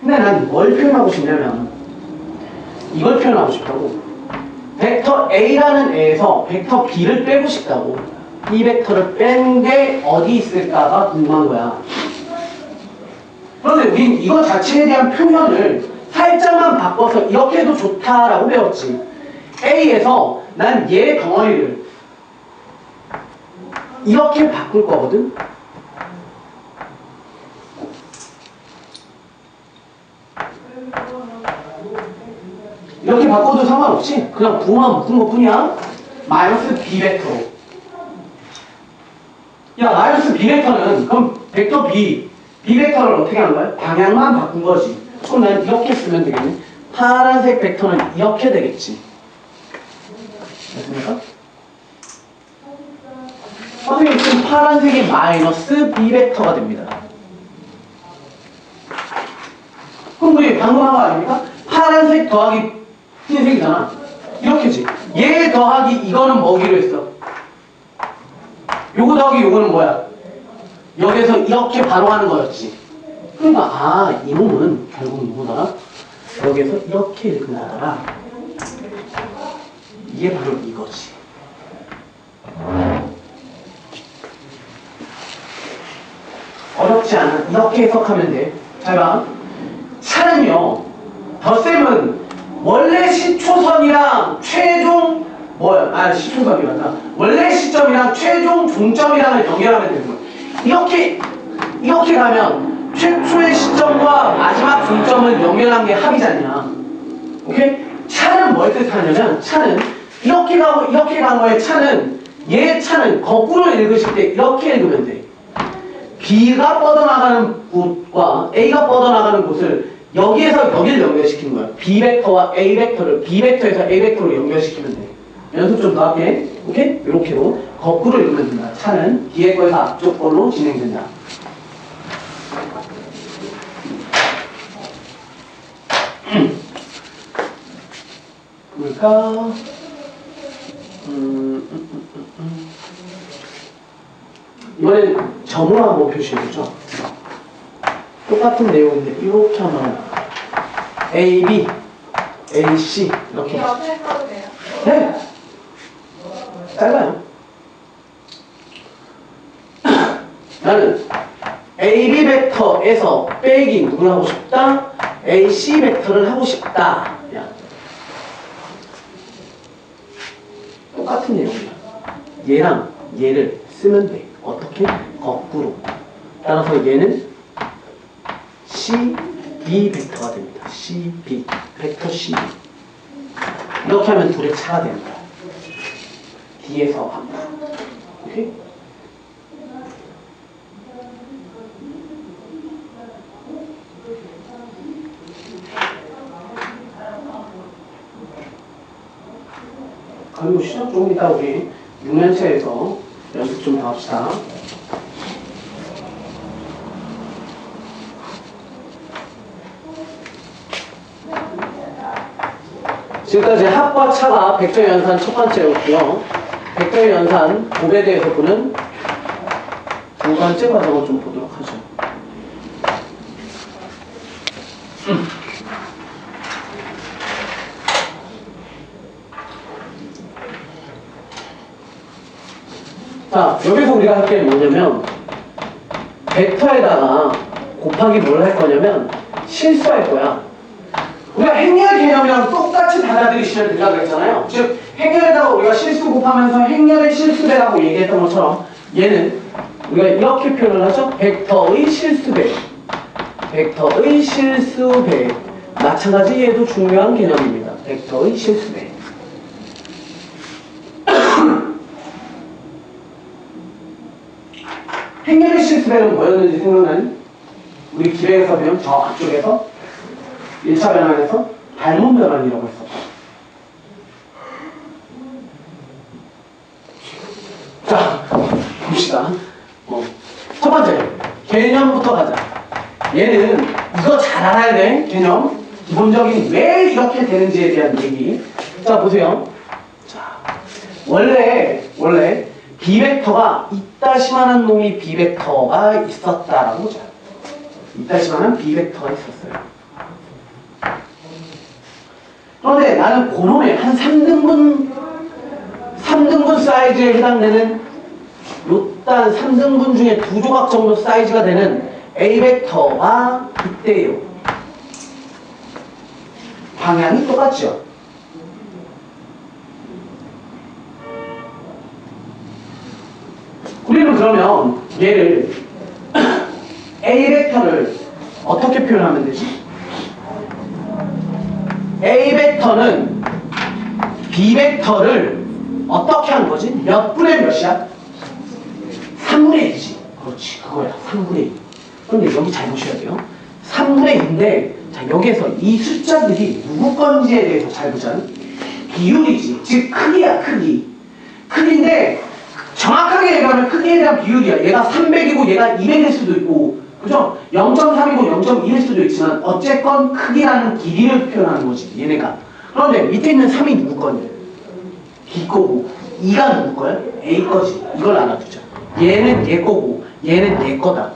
근데 난 뭘 표현하고 싶냐면 이걸 표현하고 싶다고. 벡터 A라는 애에서 벡터 B를 빼고 싶다고. B 벡터를 뺀 게 어디 있을까가 궁금한 거야. 그런데 우린 이거 자체에 대한 표현을 살짝만 바꿔서 이렇게 해도 좋다라고 배웠지. A에서 난 얘 덩어리를 이렇게 바꿀 거거든. 이렇게 바꿔도 상관없지. 그냥 부호만 묶은 것 뿐이야. 마이너스 B 벡터로. 야, 마이너스 B 벡터는 그럼 벡터 B 벡터를 어떻게 하는 거야? 방향만 바꾼 거지. 그럼 난 이렇게 쓰면 되겠네. 파란색 벡터는 이렇게 되겠지. 됐습니까? 선생님, 지금 파란색이 마이너스 B 벡터가 됩니다. 그럼 우리 방금 한 거 아닙니까? 파란색 더하기 흰색이잖아. 이렇게지. 얘 더하기 이거는 뭐기로 했어? 요거 더하기 요거는 뭐야? 여기서 이렇게 바로 하는 거였지. 그러니까 이 놈은 결국 누구더라? 여기서 이렇게 읽은 거더라. 이게 바로 이거지. 어렵지 않아. 이렇게 해석하면 돼. 잘 봐. 차는요, 덧셈은 원래 시초선이랑 최종 시초선이란다. 원래 시점이랑 최종 종점이랑을 연결하면 되는 거야. 이렇게 가면 최초의 시점과 마지막 종점을 연결한 게 합이잖냐. 오케이? 차는 뭘 뜻하냐면, 차는 이렇게 가고 이렇게 간 거에 얘 차는 거꾸로 읽으실 때 이렇게 읽으면 돼. B가 뻗어나가는 곳과 A가 뻗어나가는 곳을 여기에서 여기를 연결시키는 거야. B 벡터와 A 벡터를 B 벡터에서 A 벡터로 연결시키면 돼. 연습 좀 더 할게. 오케이? 이렇게로 거꾸로 읽으면 된다. 차는 뒤에 거에서 앞쪽 걸로 진행된다. 뭘까? 이번엔 점으로 한번 표시해보죠. 똑같은 내용인데 이렇게 하면 A, B, A, C 이렇게. 옆에 써도 돼요? 네. 짧아요. 나는 AB 벡터에서 빼기 누구를 하고 싶다? AC 벡터를 하고 싶다. 야. 똑같은 내용이야. 얘랑 얘를 쓰면 돼. 어떻게? 거꾸로. 따라서 얘는 CB 벡터가 됩니다. CB. 벡터 CB. 이렇게 하면 둘의 차가 되는 거야. D에서 앞으로. 오케이? 그리고 시작 조금 이따 우리 6년체에서 연습 좀 더 합시다. 지금까지 합과 차가 벡터 연산 첫 번째였고요. 벡터 연산 곱에 대해서 보는 두 번째 과정을 좀 보도록 하죠. 자, 여기서 우리가 할 게 뭐냐면 벡터에다가 곱하기 뭘 할 거냐면 실수할 거야. 우리가 행렬 개념이랑 똑같이 받아들이시면 된다고 했잖아요. 즉 행렬에다가 우리가 실수 곱하면서 행렬의 실수배라고 얘기했던 것처럼 얘는 우리가 이렇게 표현을 하죠. 벡터의 실수배. 벡터의 실수배. 마찬가지 얘도 중요한 개념입니다. 벡터의 실수배. 행렬의 실수배는 뭐였는지 생각나니? 우리 기회에서 배운 저 앞쪽에서 1차 변환에서 닮은 변환이라고 했었다. 자, 봅시다. 첫 번째, 개념부터 가자. 얘는 이거 잘 알아야 돼. 개념. 기본적인 왜 이렇게 되는지에 대한 얘기. 자, 보세요. 자, 원래 비벡터가 이따시만한 놈이 비벡터가 있었다라고 보자. 이따시만한 비벡터가 있었어요. 그런데 나는 그놈의 한 3등분 사이즈에 해당되는 요딴 3등분 중에 2조각 정도 사이즈가 되는 A 벡터가 있대요. 방향이 똑같죠? 우리는 그러면 얘를 A 벡터를 어떻게 표현하면 되지? A 벡터는 B 벡터를 어떻게 한 거지? 몇 분의 몇이야? 3분의 1이지. 그렇지, 그거야. 3분의 1. 그런데 여기 잘 보셔야 돼요. 3분의 2인데, 자, 여기에서 이 숫자들이 누구 건지에 대해서 잘 보자. 비율이지. 즉, 크기야, 크기. 크기인데, 정확하게 얘기하면 크기에 대한 비율이야. 얘가 300이고 얘가 200일 수도 있고, 그죠? 0.3이고 0.1일 수도 있지만 어쨌건 크기라는 길이를 표현하는 거지, 얘네가. 그런데 밑에 있는 3이 누구 거냐? B 거고 2가 누구 거야? A 거지. 이걸 알아두자. 얘는 얘 거고 얘는 얘 거다.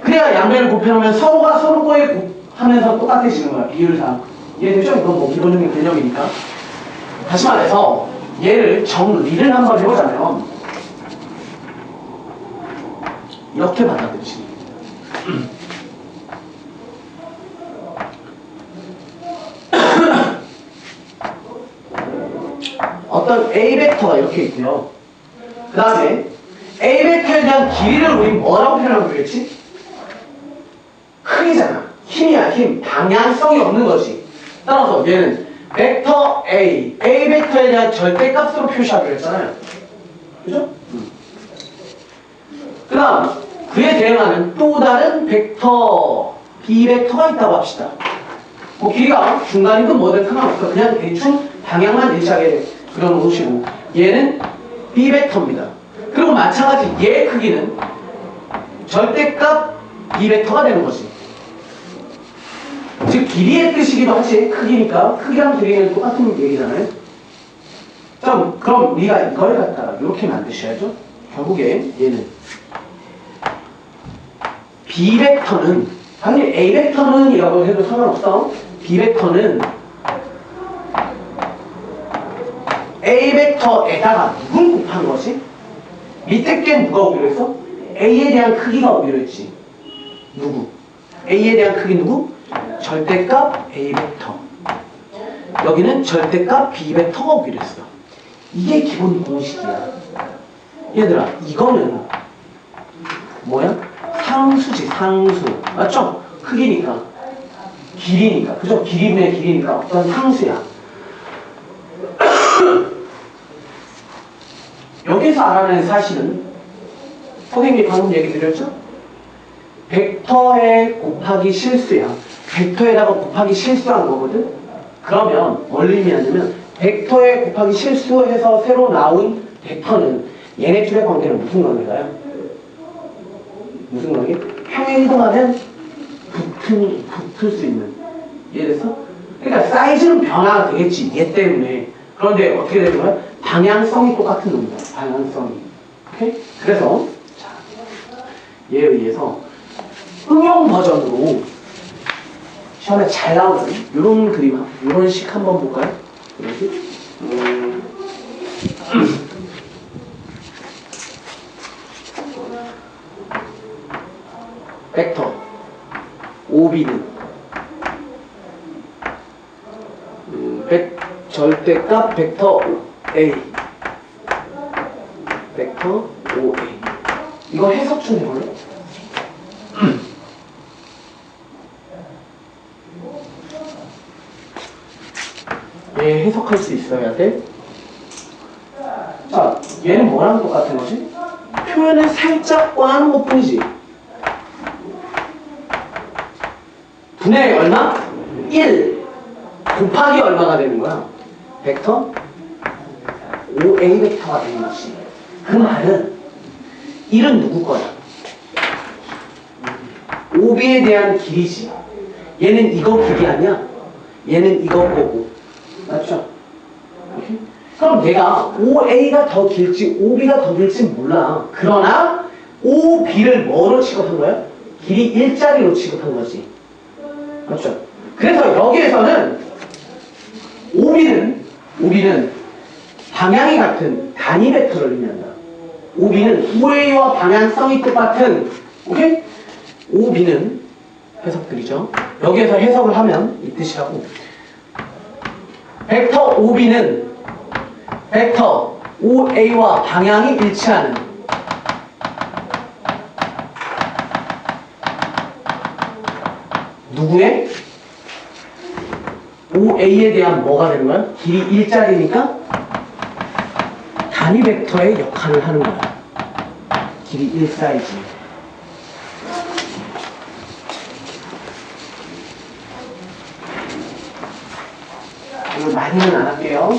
그래야 양변을 곱해놓으면 서로가 서로 거에 곱하면서 똑같아지는 거야, 비율상. 이해되죠? 이건 뭐 기본적인 개념이니까. 다시 말해서 얘를 정리를 한번 해보자면 이렇게 받아들이시면 어떤 A 벡터가 이렇게 있고요. 그 다음에 A 벡터에 대한 길이를 우리 뭐라고 표현하고 그랬지? 크기잖아. 힘이야, 힘. 방향성이 없는 거지. 따라서 얘는 벡터 A 벡터에 대한 절대값으로 표시하기로 했잖아요. 그죠? 그 다음 그에 대응하는 또 다른 벡터 B 벡터가 있다고 합시다. 뭐 길이가 중간이든 뭐든 상관없어. 그냥 대충 방향만 일치하게 그려놓으시고 얘는 B 벡터입니다. 그리고 마찬가지 얘의 크기는 절대값 B 벡터가 되는 거지. 즉 길이의 뜻이기도 하지. 크기니까 크기랑 길이는 똑같은 얘기잖아요. 자, 그럼 우리가 이걸 갖다가 이렇게 만드셔야죠. 결국에 얘는 B 벡터는 당연히 A 벡터는 이라고 해도 상관없어. B 벡터는 A 벡터에다가 누굴 곱한 거지? 밑에 게 누가 오기로 했어? A에 대한 크기가 오기로 했지. 누구? A에 대한 크기 누구? 절대값 A 벡터. 여기는 절대값 B 벡터가 오기로 했어. 이게 기본 공식이야. 얘들아, 이거는 뭐야? 상수지, 상수. 맞죠? 크기니까. 길이니까. 그죠? 길이분의 길이니까 어떤 상수야. 여기서 알아내는 사실은 선생님이 방금 얘기 드렸죠? 벡터에 곱하기 실수야. 벡터에다가 곱하기 실수한 거거든? 그러면 뭘 의미하냐면 벡터에 곱하기 실수해서 새로 나온 벡터는 얘네 둘의 관계는 무슨 관계가요? 무슨 관계? 평행이동하면 붙을 수 있는. 이해됐어? 그러니까 사이즈는 변화가 되겠지. 얘 때문에. 그런데 어떻게 되는 거야? 방향성이 똑같은 놈이야. 방향성이. 오케이? 그래서 자, 얘에 의해서 응용 버전으로 시험에 잘 나오는 이런 그림, 이런 식 한번 볼까요? 그러지? 벡터 OB는 절대값 벡터 A 벡터 OA 이거 해석 좀 해볼래? 얘 해석할 수 있어야 돼. 자, 얘는 뭐랑 똑같은 거지? 표현을 살짝 꽈하는 것 뿐이지. 분의 얼마? 1 곱하기 얼마가 되는 거야? 벡터 OA 벡터가 되는 것이. 그 말은 1은 누구 거야? OB에 대한 길이지. 얘는 이거 길이 아니야? 얘는 이거 거고. 맞죠? 오케이? 그럼 내가 OA가 더 길지 OB가 더 길지 몰라. 그러나 OB를 뭐로 취급한 거야? 길이 1짜리로 취급한 거지. 맞죠? 그래서 여기에서는 OB는 방향이 같은 단위 벡터를 의미한다. OB는 OA와 방향성이 똑같은, 오케이? OB는 해석드리죠. 여기에서 해석을 하면 이 뜻이라고. 벡터 OB는 벡터 OA와 방향이 일치하는 누구의? OA에 대한 뭐가 되는 거야? 길이 1짜리니까 단위 벡터의 역할을 하는 거야. 길이 1 사이즈. 오늘 많이는 안 할게요.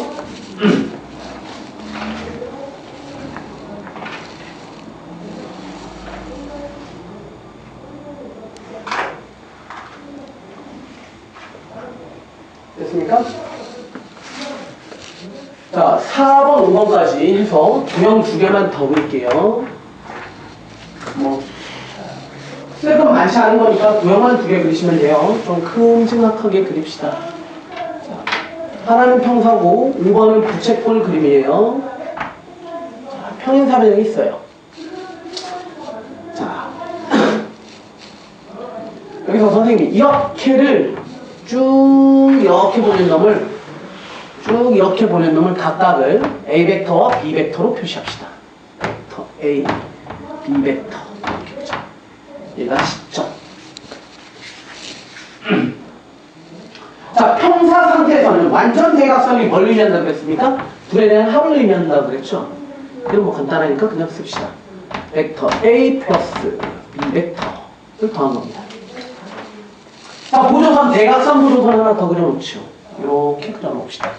됐습니까? 자, 4번, 5번까지 해서 도형 2개만 더 그릴게요. 뭐 쓸건 많지 않은 거니까 도형만 2개 그리시면 돼요. 좀 큼지막하게 그립시다. 하나는 평사고 5번은 부채꼴 그림이에요. 자, 평행사변이 있어요. 자, 여기서 선생님이 이렇게를 쭉 이렇게 보낸 놈을 각각을 A 벡터와 B 벡터로 표시합시다. 벡터 A, B 벡터 이렇게 보자. 얘가 시점. 자, 평사 상태에서는 완전 대각선이 뭘 의미한다고 그랬습니까? 둘에 대한 합을 의미한다고 그랬죠? 그럼 뭐 간단하니까 그냥 씁시다. 벡터 A 플러스 B 벡터를 더한 겁니다. 자, 보조선, 대각선 보조선 하나 더 그려놓죠. 이렇게 그려놓읍시다.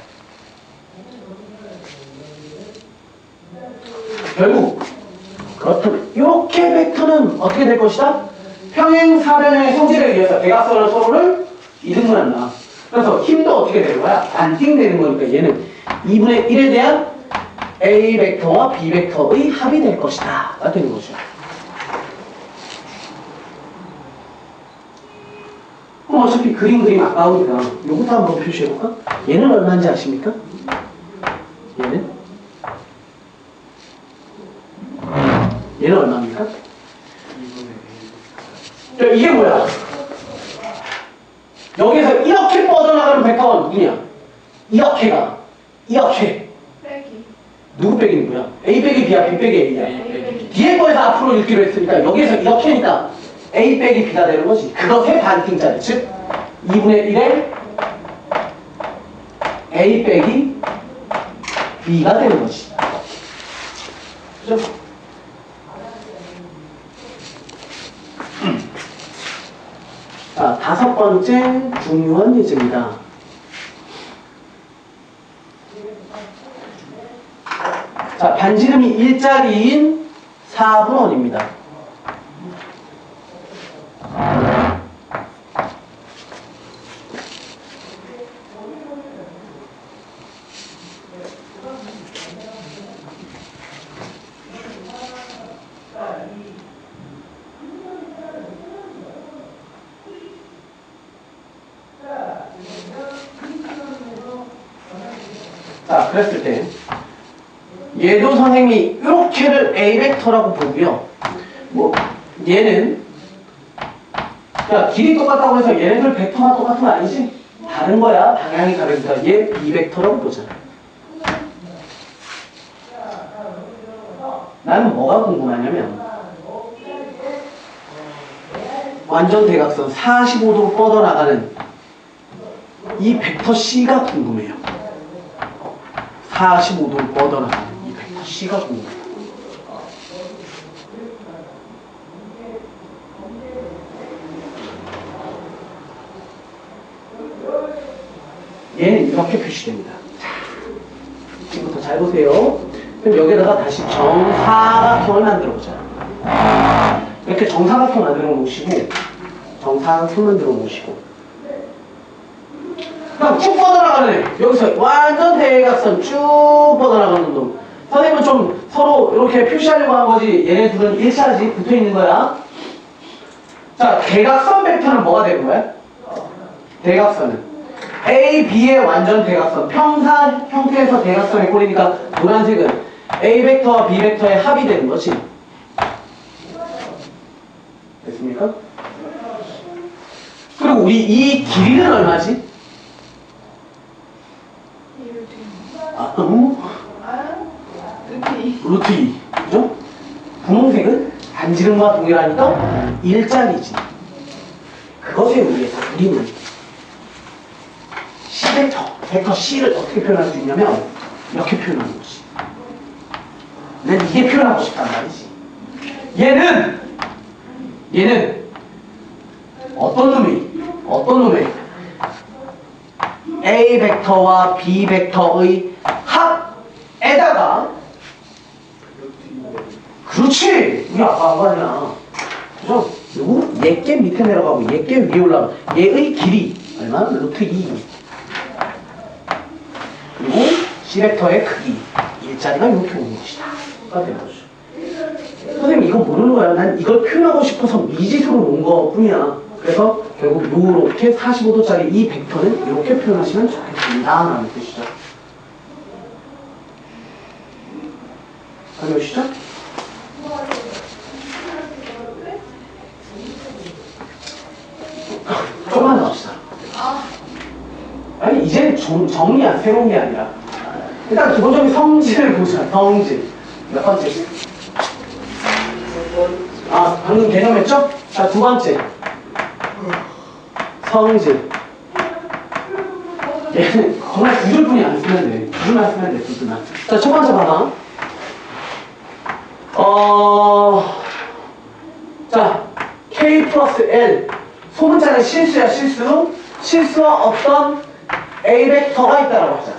결국 그렇다면 이렇게 벡터는 어떻게 될 것이다? 평행사변의 성질에 의해서 대각선을 서로를 이등분한다. 그래서 힘도 어떻게 되는 거야? 반띵되는 거니까 얘는 2분의 1에 대한 A 벡터와 B 벡터의 합이 될 것이다. 가 되는 거죠. 그럼 어차피 그림 아까우니까 요것도 한번 표시해볼까? 얘는 얼마인지 아십니까? 얘는 얼마입니까? 뭐야? 여기서 이렇게 뻗어나가는 벡터가 누구냐? 이렇게 빼기. 누구 빼기 누구야? A 빼기 B야, B 빼기 A야. 뒤에 거에서 앞으로 읽기로 했으니까 여기에서 이렇게니까 A 빼기 B가 되는 거지. 그것의 반띵짜리, 즉 2분의 1에 A 빼기 B가 되는 거지. 그죠? 자, 5번째 중요한 예제입니다. 자, 반지름이 일자리인 4분원입니다. 자, 그랬을 때 얘도 선생님이 이렇게를 A 벡터라고 보고요. 뭐 얘는 야 길이 똑같다고 해서 얘네들 벡터가 똑같은 거 아니지? 다른 거야. 방향이 다르니까 얘 B 벡터라고 보잖아. 나는 뭐가 궁금하냐면 완전 대각선 45도로 뻗어나가는 이 벡터 C가 궁금해요. 45도로 뻗어나가는 이 벡터 C가 궁금해요. 얘는 이렇게 표시됩니다. 자, 지금부터 잘 보세요. 그럼 여기다가 다시 정사각형을 만들어보자. 이렇게 정사각형 만들어 놓으시고, 정사각형 만들어 놓으시고, 그럼 쭉 뻗어나가는 애. 여기서 완전 대각선 쭉 뻗어나가는 놈. 선생님은 좀 서로 이렇게 표시하려고 한 거지. 얘네 둘은 일자지 붙어 있는 거야. 자, 대각선 벡터는 뭐가 되는 거야? 대각선은 A, B의 완전 대각선, 평사 형태에서 대각선의 꼴이니까 노란색은 A 벡터와 B 벡터의 합이 되는 거지. 됐습니까? 그리고 우리 이 길이는 얼마지? 루트 2. 그죠? 분홍색은 반지름과 동일하니까 일자리지. 그것에 의해서 우리는 C벡터, 벡터 C를 어떻게 표현할 수 있냐면 이렇게 표현하는 거지. 난 이게 표현하고 싶단 말이지. 얘는 어떤 놈이 A 벡터와 B 벡터의 합에다가 그렇지! 우리 아까 한 거잖아. 그죠? 그리고 얘께 밑에 내려가고 얘께 위에 올라가고 얘의 길이 얼마나? 루트 2. 그리고 C벡터의 크기 일자리가 이렇게 오는 것이다. 가 되는 거죠. 선생님 이거 모르는 거야. 난 이걸 표현하고 싶어서 미지수로 놓은 거 뿐이야. 그래서 결국 이렇게 45도짜리 이 벡터는 이렇게 표현하시면 좋겠습니다. 라는 뜻이죠. 알려주시죠? 조금만 더 합시다. 아니 이제는 정리야. 새로운 게 아니라 일단 기본적인 성질을 보자. 성질 몇 번째? 아 방금 개념했죠? 자 2번째 성질. 얘는 정말 2줄뿐이 안 쓰면 돼. 2줄만 쓰면 돼. 2줄만. 자 첫 번째 봐봐. 자 K 플러스 L 소문자는 실수야. 실수와 어떤 A 벡터가 있다라고 하자.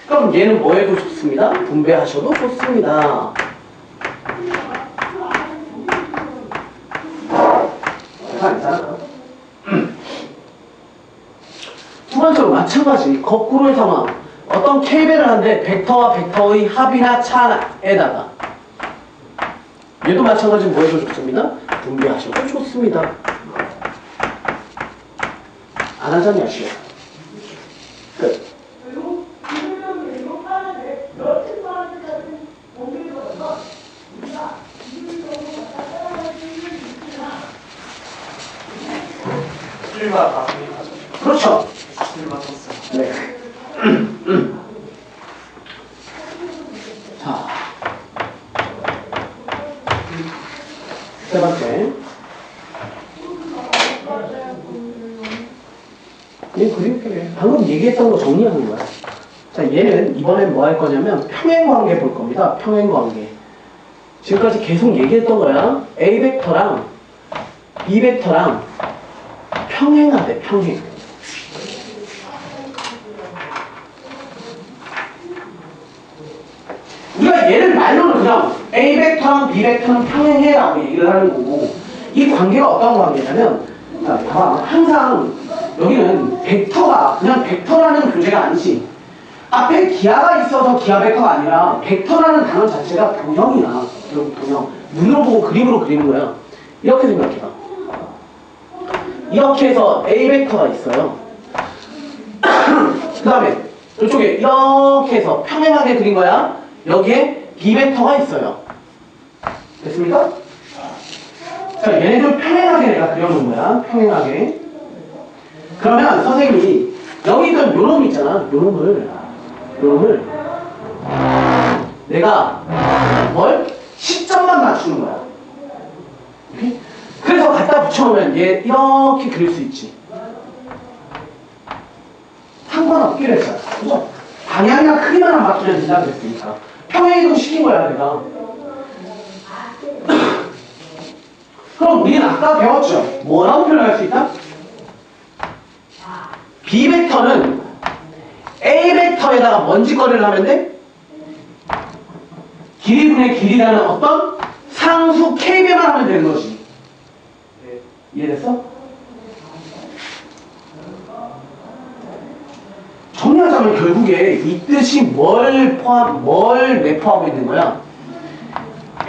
그럼 얘는 뭐 해도 좋습니다. 분배하셔도 좋습니다. 괜찮아. 두 번째로 마찬가지 거꾸로의 상황. 어떤 K배를 하는데 벡터와 벡터의 합이나 차에다가 얘도 마찬가지로 뭐 해도 좋습니다. 분배하셔도 좋습니다. 안 하자냐 시야. 끝. 수일마다 다 성립하죠. 그렇죠. 수일마 썼어요. 네. 자, 세 번째. 얘 그렇게 방금 얘기했던 거 정리하는 거야. 자, 얘는 이번엔 뭐 할 거냐면 평행관계 볼 겁니다. 평행관계. 지금까지 계속 얘기했던 거야. A 벡터랑 B 벡터랑 평행하대, 평행. 우리가 얘를 말로는 그냥 A 벡터랑 B 벡터는 평행해라고 얘기를 하는 거고, 이 관계가 어떤 관계냐면, 자, 봐봐. 항상 여기는 벡터가 그냥 벡터라는 교재가 아니지. 앞에 기하가 있어서 기하 벡터가 아니라 벡터라는 단어 자체가 도형이야. 도형. 눈으로 보고 그림으로 그리는 거야. 이렇게 생각해봐. 이렇게 해서 A 벡터가 있어요. 그 다음에 이쪽에 이렇게 해서 평행하게 그린 거야. 여기에 B 벡터가 있어요. 됐습니까? 자, 얘네들 평행하게 내가 그려놓은 거야. 평행하게. 그러면 선생님이 여기 있던 요놈 있잖아. 요놈을 내가 뭘? 시점만 맞추는 거야. 오케이? 그래서 갖다 붙여놓으면 얘 이렇게 그릴 수 있지. 상관없기로 했잖아. 그죠? 방향이나 크기만 맞추면 된다 그랬으니까. 평행이동 시킨 거야, 내가. 그럼 우리는 아까 배웠죠? 뭐라고 표현할 수 있다? B 벡터는 A 벡터에다가 뭔 짓거리를 하면 돼? 길이분의 길이라는 어떤 상수 K배만 하면 되는 거지. 네. 이해됐어? 정리하자면 결국에 이 뜻이 뭘 내포하고 있는 거야?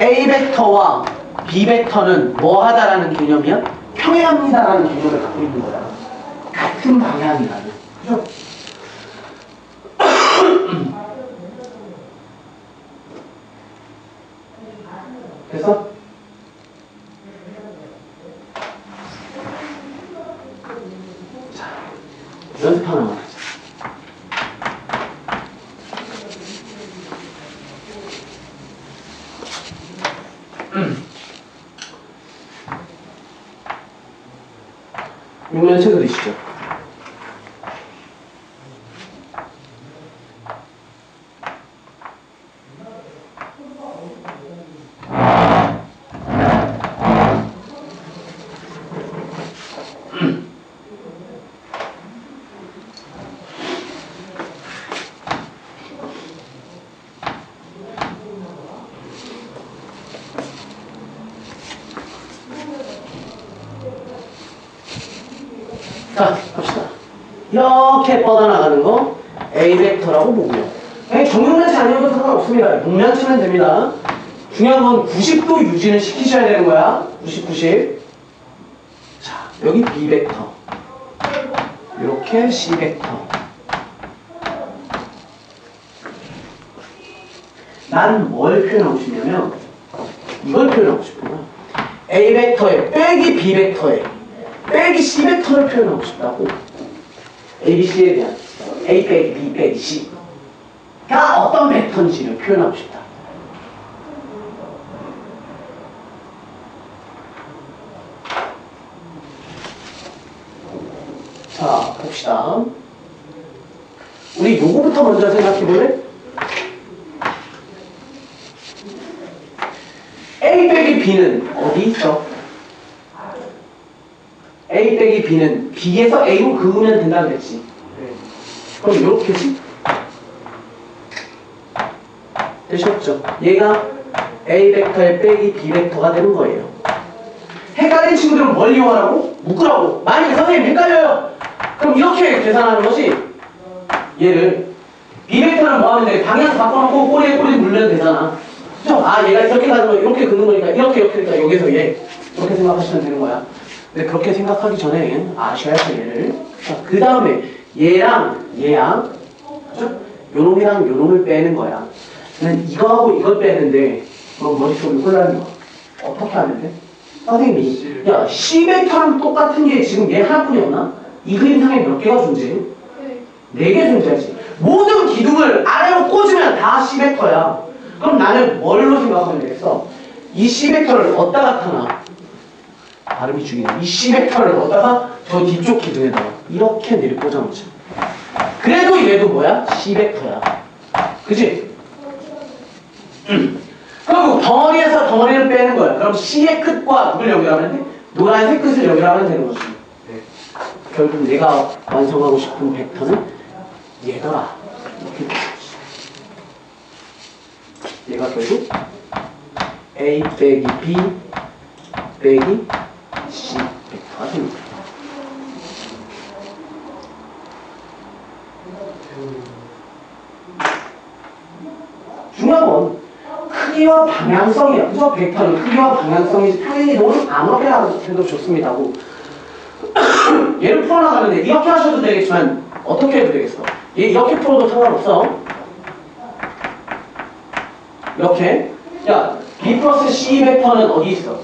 A 벡터와 B 벡터는 뭐 하다라는 개념이야? 평행합니다라는 개념을 갖고 있는 거야. 같은 방향이라는. 그죠? 됐어? 자, 연습 하나만 하자. 육면 책 그리시죠. 자, 갑시다. 이렇게 뻗어나가는 거 A 벡터라고 보고요. 정육면체 아니어도 상관없습니다. 육면체면 됩니다. 중요한 건 90도 유지는 시키셔야 되는 거야. 90. 자, 여기 B 벡터. 이렇게 C 벡터. 난 뭘 표현하고 싶냐면 이걸 표현하고 싶은 거야. A 벡터에 빼기 B 벡터에 빼기 C 벡터를 표현하고 싶다고. A, B, C에 대한 A 빼기 B 빼기 C가 어떤 벡터인지를 표현하고 싶다. 자, 봅시다. 우리 요거부터 먼저 생각해볼래? A 빼기 B는 어디 있어? A 빼기 B는 B에서 A로 그으면 된다 그랬지. 네. 그럼 이렇게지? 되셨죠? 얘가 A 벡터의 빼기 B 벡터가 되는 거예요. 헷갈린 친구들은 뭘 이용하라고? 묶으라고. 만약에 선생님 헷갈려요. 그럼 이렇게 계산하는 거지. 얘를 B 벡터는 뭐 하면 돼? 방향 바꿔놓고 꼬리에 꼬리 물려도 되잖아. 그죠? 아, 얘가 이렇게 가는 거 이렇게 긋는 거니까 이렇게 그러니까 여기서 얘 이렇게 생각하시면 되는 거야. 근데 그렇게 생각하기 전에 아셔야 돼, 얘를. 자, 그 다음에 얘랑 얘야. 그죠? 요놈이랑 요놈을 빼는 거야. 난 이거하고 이걸 빼는데 너 머릿속이 혼란이 와. 어떻게 하면 돼? 선생님이 야 C 벡터랑 똑같은 게 지금 얘 하나뿐이었나? 이 그림상에 몇 개가 존재해? 네. 4개 존재하지. 모든 기둥을 아래로 꽂으면 다 C 벡터야. 그럼 나는 뭘로 생각하면 되겠어? 이 C 벡터를 어디다 나타나? 발음이 중요해. 이 C 벡터를 어디다가 저 뒤쪽 기둥에다가 이렇게 내려 꽂아놓자. 그래도 얘도 뭐야? C 벡터야. 그치? 그리고 덩어리에서 덩어리를 빼는 거야. 그럼 C의 끝과 누굴 연결하면 돼? 노란색 끝을 연결하면 되는 거지. 네. 결국 내가 완성하고 싶은 벡터는 얘더라. 이렇게 얘가 결국 A 빼기 B 빼기 C 벡터가 됩니다. 중요한 건 크기와 방향성이야. 그죠? 벡터는 크기와 방향성이지 평행 이동은 아무렇게나 해도 좋습니다고. 얘를 풀어나가는데 이렇게 하셔도 되겠지만 어떻게 해도 되겠어? 얘 이렇게 풀어도 상관없어. 이렇게. 야, B 플러스 C 벡터는 어디 있어?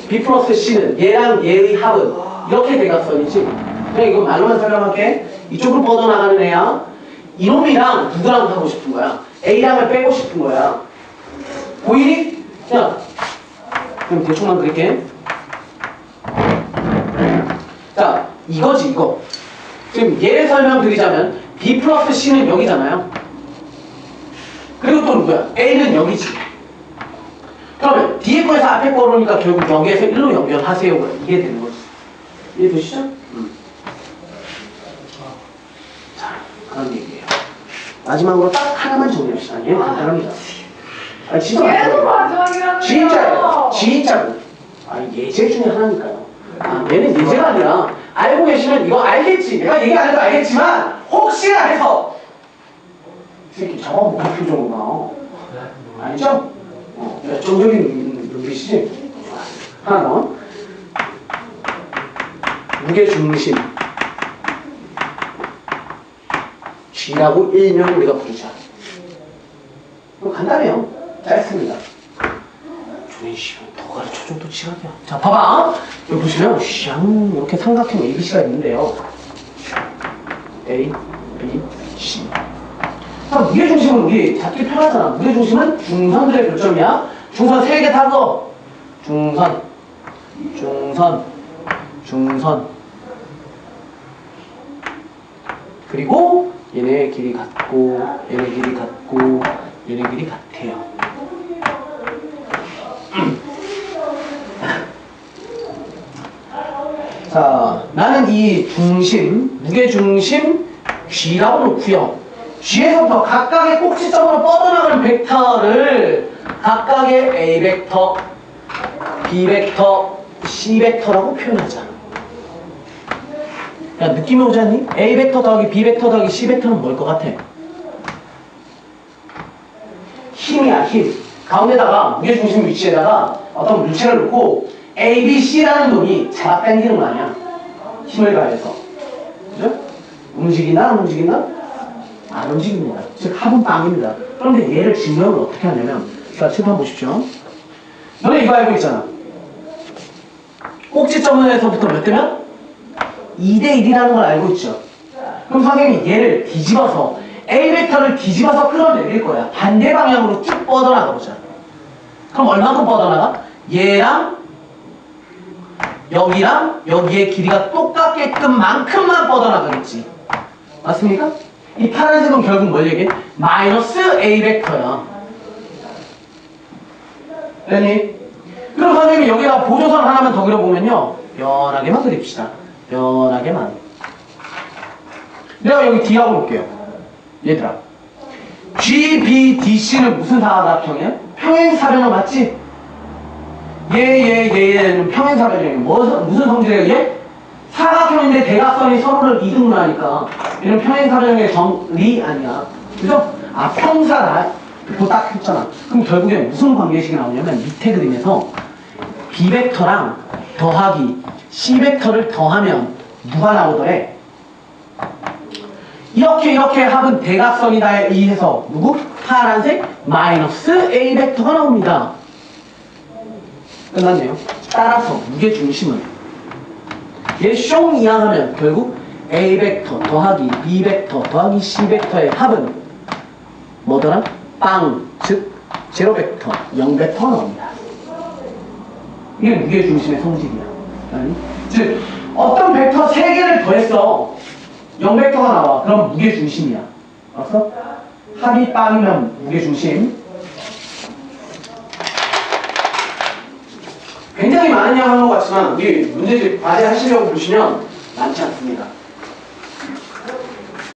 B 플러스 C는 얘랑 얘의 합은 이렇게 대각선이지. 그냥 이거 말로만 설명할게. 이쪽으로 뻗어나가는 애야. 이놈이랑 누구랑 하고 싶은 거야? A랑을 빼고 싶은 거야. 보이니? 야, 그럼 대충만 그릴게. 자, 이거지 이거. 지금 얘를 설명드리자면 B 플러스 C는 여기잖아요. 그리고 또 누구야? A는 여기지. 그러면 뒤에 거에서 앞에 거 오니까 결국 여기에서 1로 연결하세요. 이게 되는 거지. 이해되시죠? 자, 그런 얘기예요. 마지막으로 딱 하나만 정리합시다. 얘는 간단합니다. 아, 진짜 계속 간단해요. 마지막이라는 진짜예요. 진짜고. 아, 예제 중에 하나니까요. 아, 얘는 예제가 아니라 알고 계시면 이거 알겠지. 내가 얘기 안 해도 알겠지만 혹시나 해서 이 새끼 저거 뭐 표정구나. 알죠? 열정적인 눈빛이지? 하나 더. 무게중심 G라고 일명 우리가 부르자. 이거 간단해요. 짧습니다. 조인 씨는 더 가르쳐줘도 지각이야. 자, 봐봐. 여기 보시면 샹 이렇게 삼각형 ABC가 있는데요. A, B, C. 자, 무게중심은 우리 잡기 편하잖아. 무게중심은 중선들의 교점이야. 중선 3개 타고 중선, 중선, 중선. 그리고 얘네 길이 같고 얘네 길이 같고 얘네 길이 같아요. 자, 나는 이 중심, 무게중심 G라고 놓고요. G에서부터 각각의 꼭지점으로 뻗어나가는 벡터를 각각의 A 벡터, B 벡터, C 벡터라고 표현하자. 야, 느낌이 오지 않니? A 벡터 더하기 B 벡터 더하기 C 벡터는 뭘 것 같아? 힘이야, 힘. 가운데다가 무게중심 위치에다가 어떤 물체를 놓고 A, B, C라는 놈이 잡아 당기는 거 아니야? 힘을 가해서. 그죠? 움직이나 안 움직이나? 안 움직입니다. 즉 합은 빵입니다. 그런데 얘를 증명을 어떻게 하냐면, 자, 칠판 보십시오. 너네 이거 알고 있잖아. 꼭지점에서부터 몇 대면? 2대1이라는 걸 알고 있죠. 그럼 선생님이 얘를 뒤집어서 A 벡터를 뒤집어서 끌어내릴 거야. 반대 방향으로 쭉 뻗어나가 보자. 그럼 얼마큼 뻗어나가? 얘랑 여기랑 여기의 길이가 똑같게끔 만큼만 뻗어나가겠지. 맞습니까? 이 파란색은 결국 뭘 얘기해? 마이너스 A 벡터야. 됐니? 그럼 선생님이 여기다 보조선 하나만 더 그려보면요, 연하게만 그립시다. 연하게만. 내가 여기 D라고 볼게요. 얘들아, G, B, D, C는 무슨 사각형이야? 평행사변형 맞지? 얘는 평행사변형이야. 무슨 성질이야 얘? 사각형인데 대각선이 서로를 이등분하니까 얘는 평행사변형의 정리 아니야. 그죠? 아, 평사다. 그거 딱 했잖아. 그럼 결국에 무슨 관계식이 나오냐면 밑에 그림에서 B 벡터랑 더하기 C 벡터를 더하면 누가 나오더래? 이렇게 합은 대각선이다에 의해서 누구? 파란색 마이너스 A 벡터가 나옵니다. 끝났네요. 따라서 무게중심은 얘 숑 이항하면 결국 A 벡터 더하기 B 벡터 더하기 C 벡터의 합은 뭐더라? 빵, 즉 제로 벡터, 0 벡터가 나옵니다. 이게 무게중심의 성질이야. 아니? 즉 어떤 벡터 3개를 더했어. 0 벡터가 나와. 그럼 무게중심이야. 알았어? 합이 빵이면 무게중심. 굉장히 많은 양을 한 것 같지만 우리 문제집 과제 하시려고 보시면 많지 않습니다.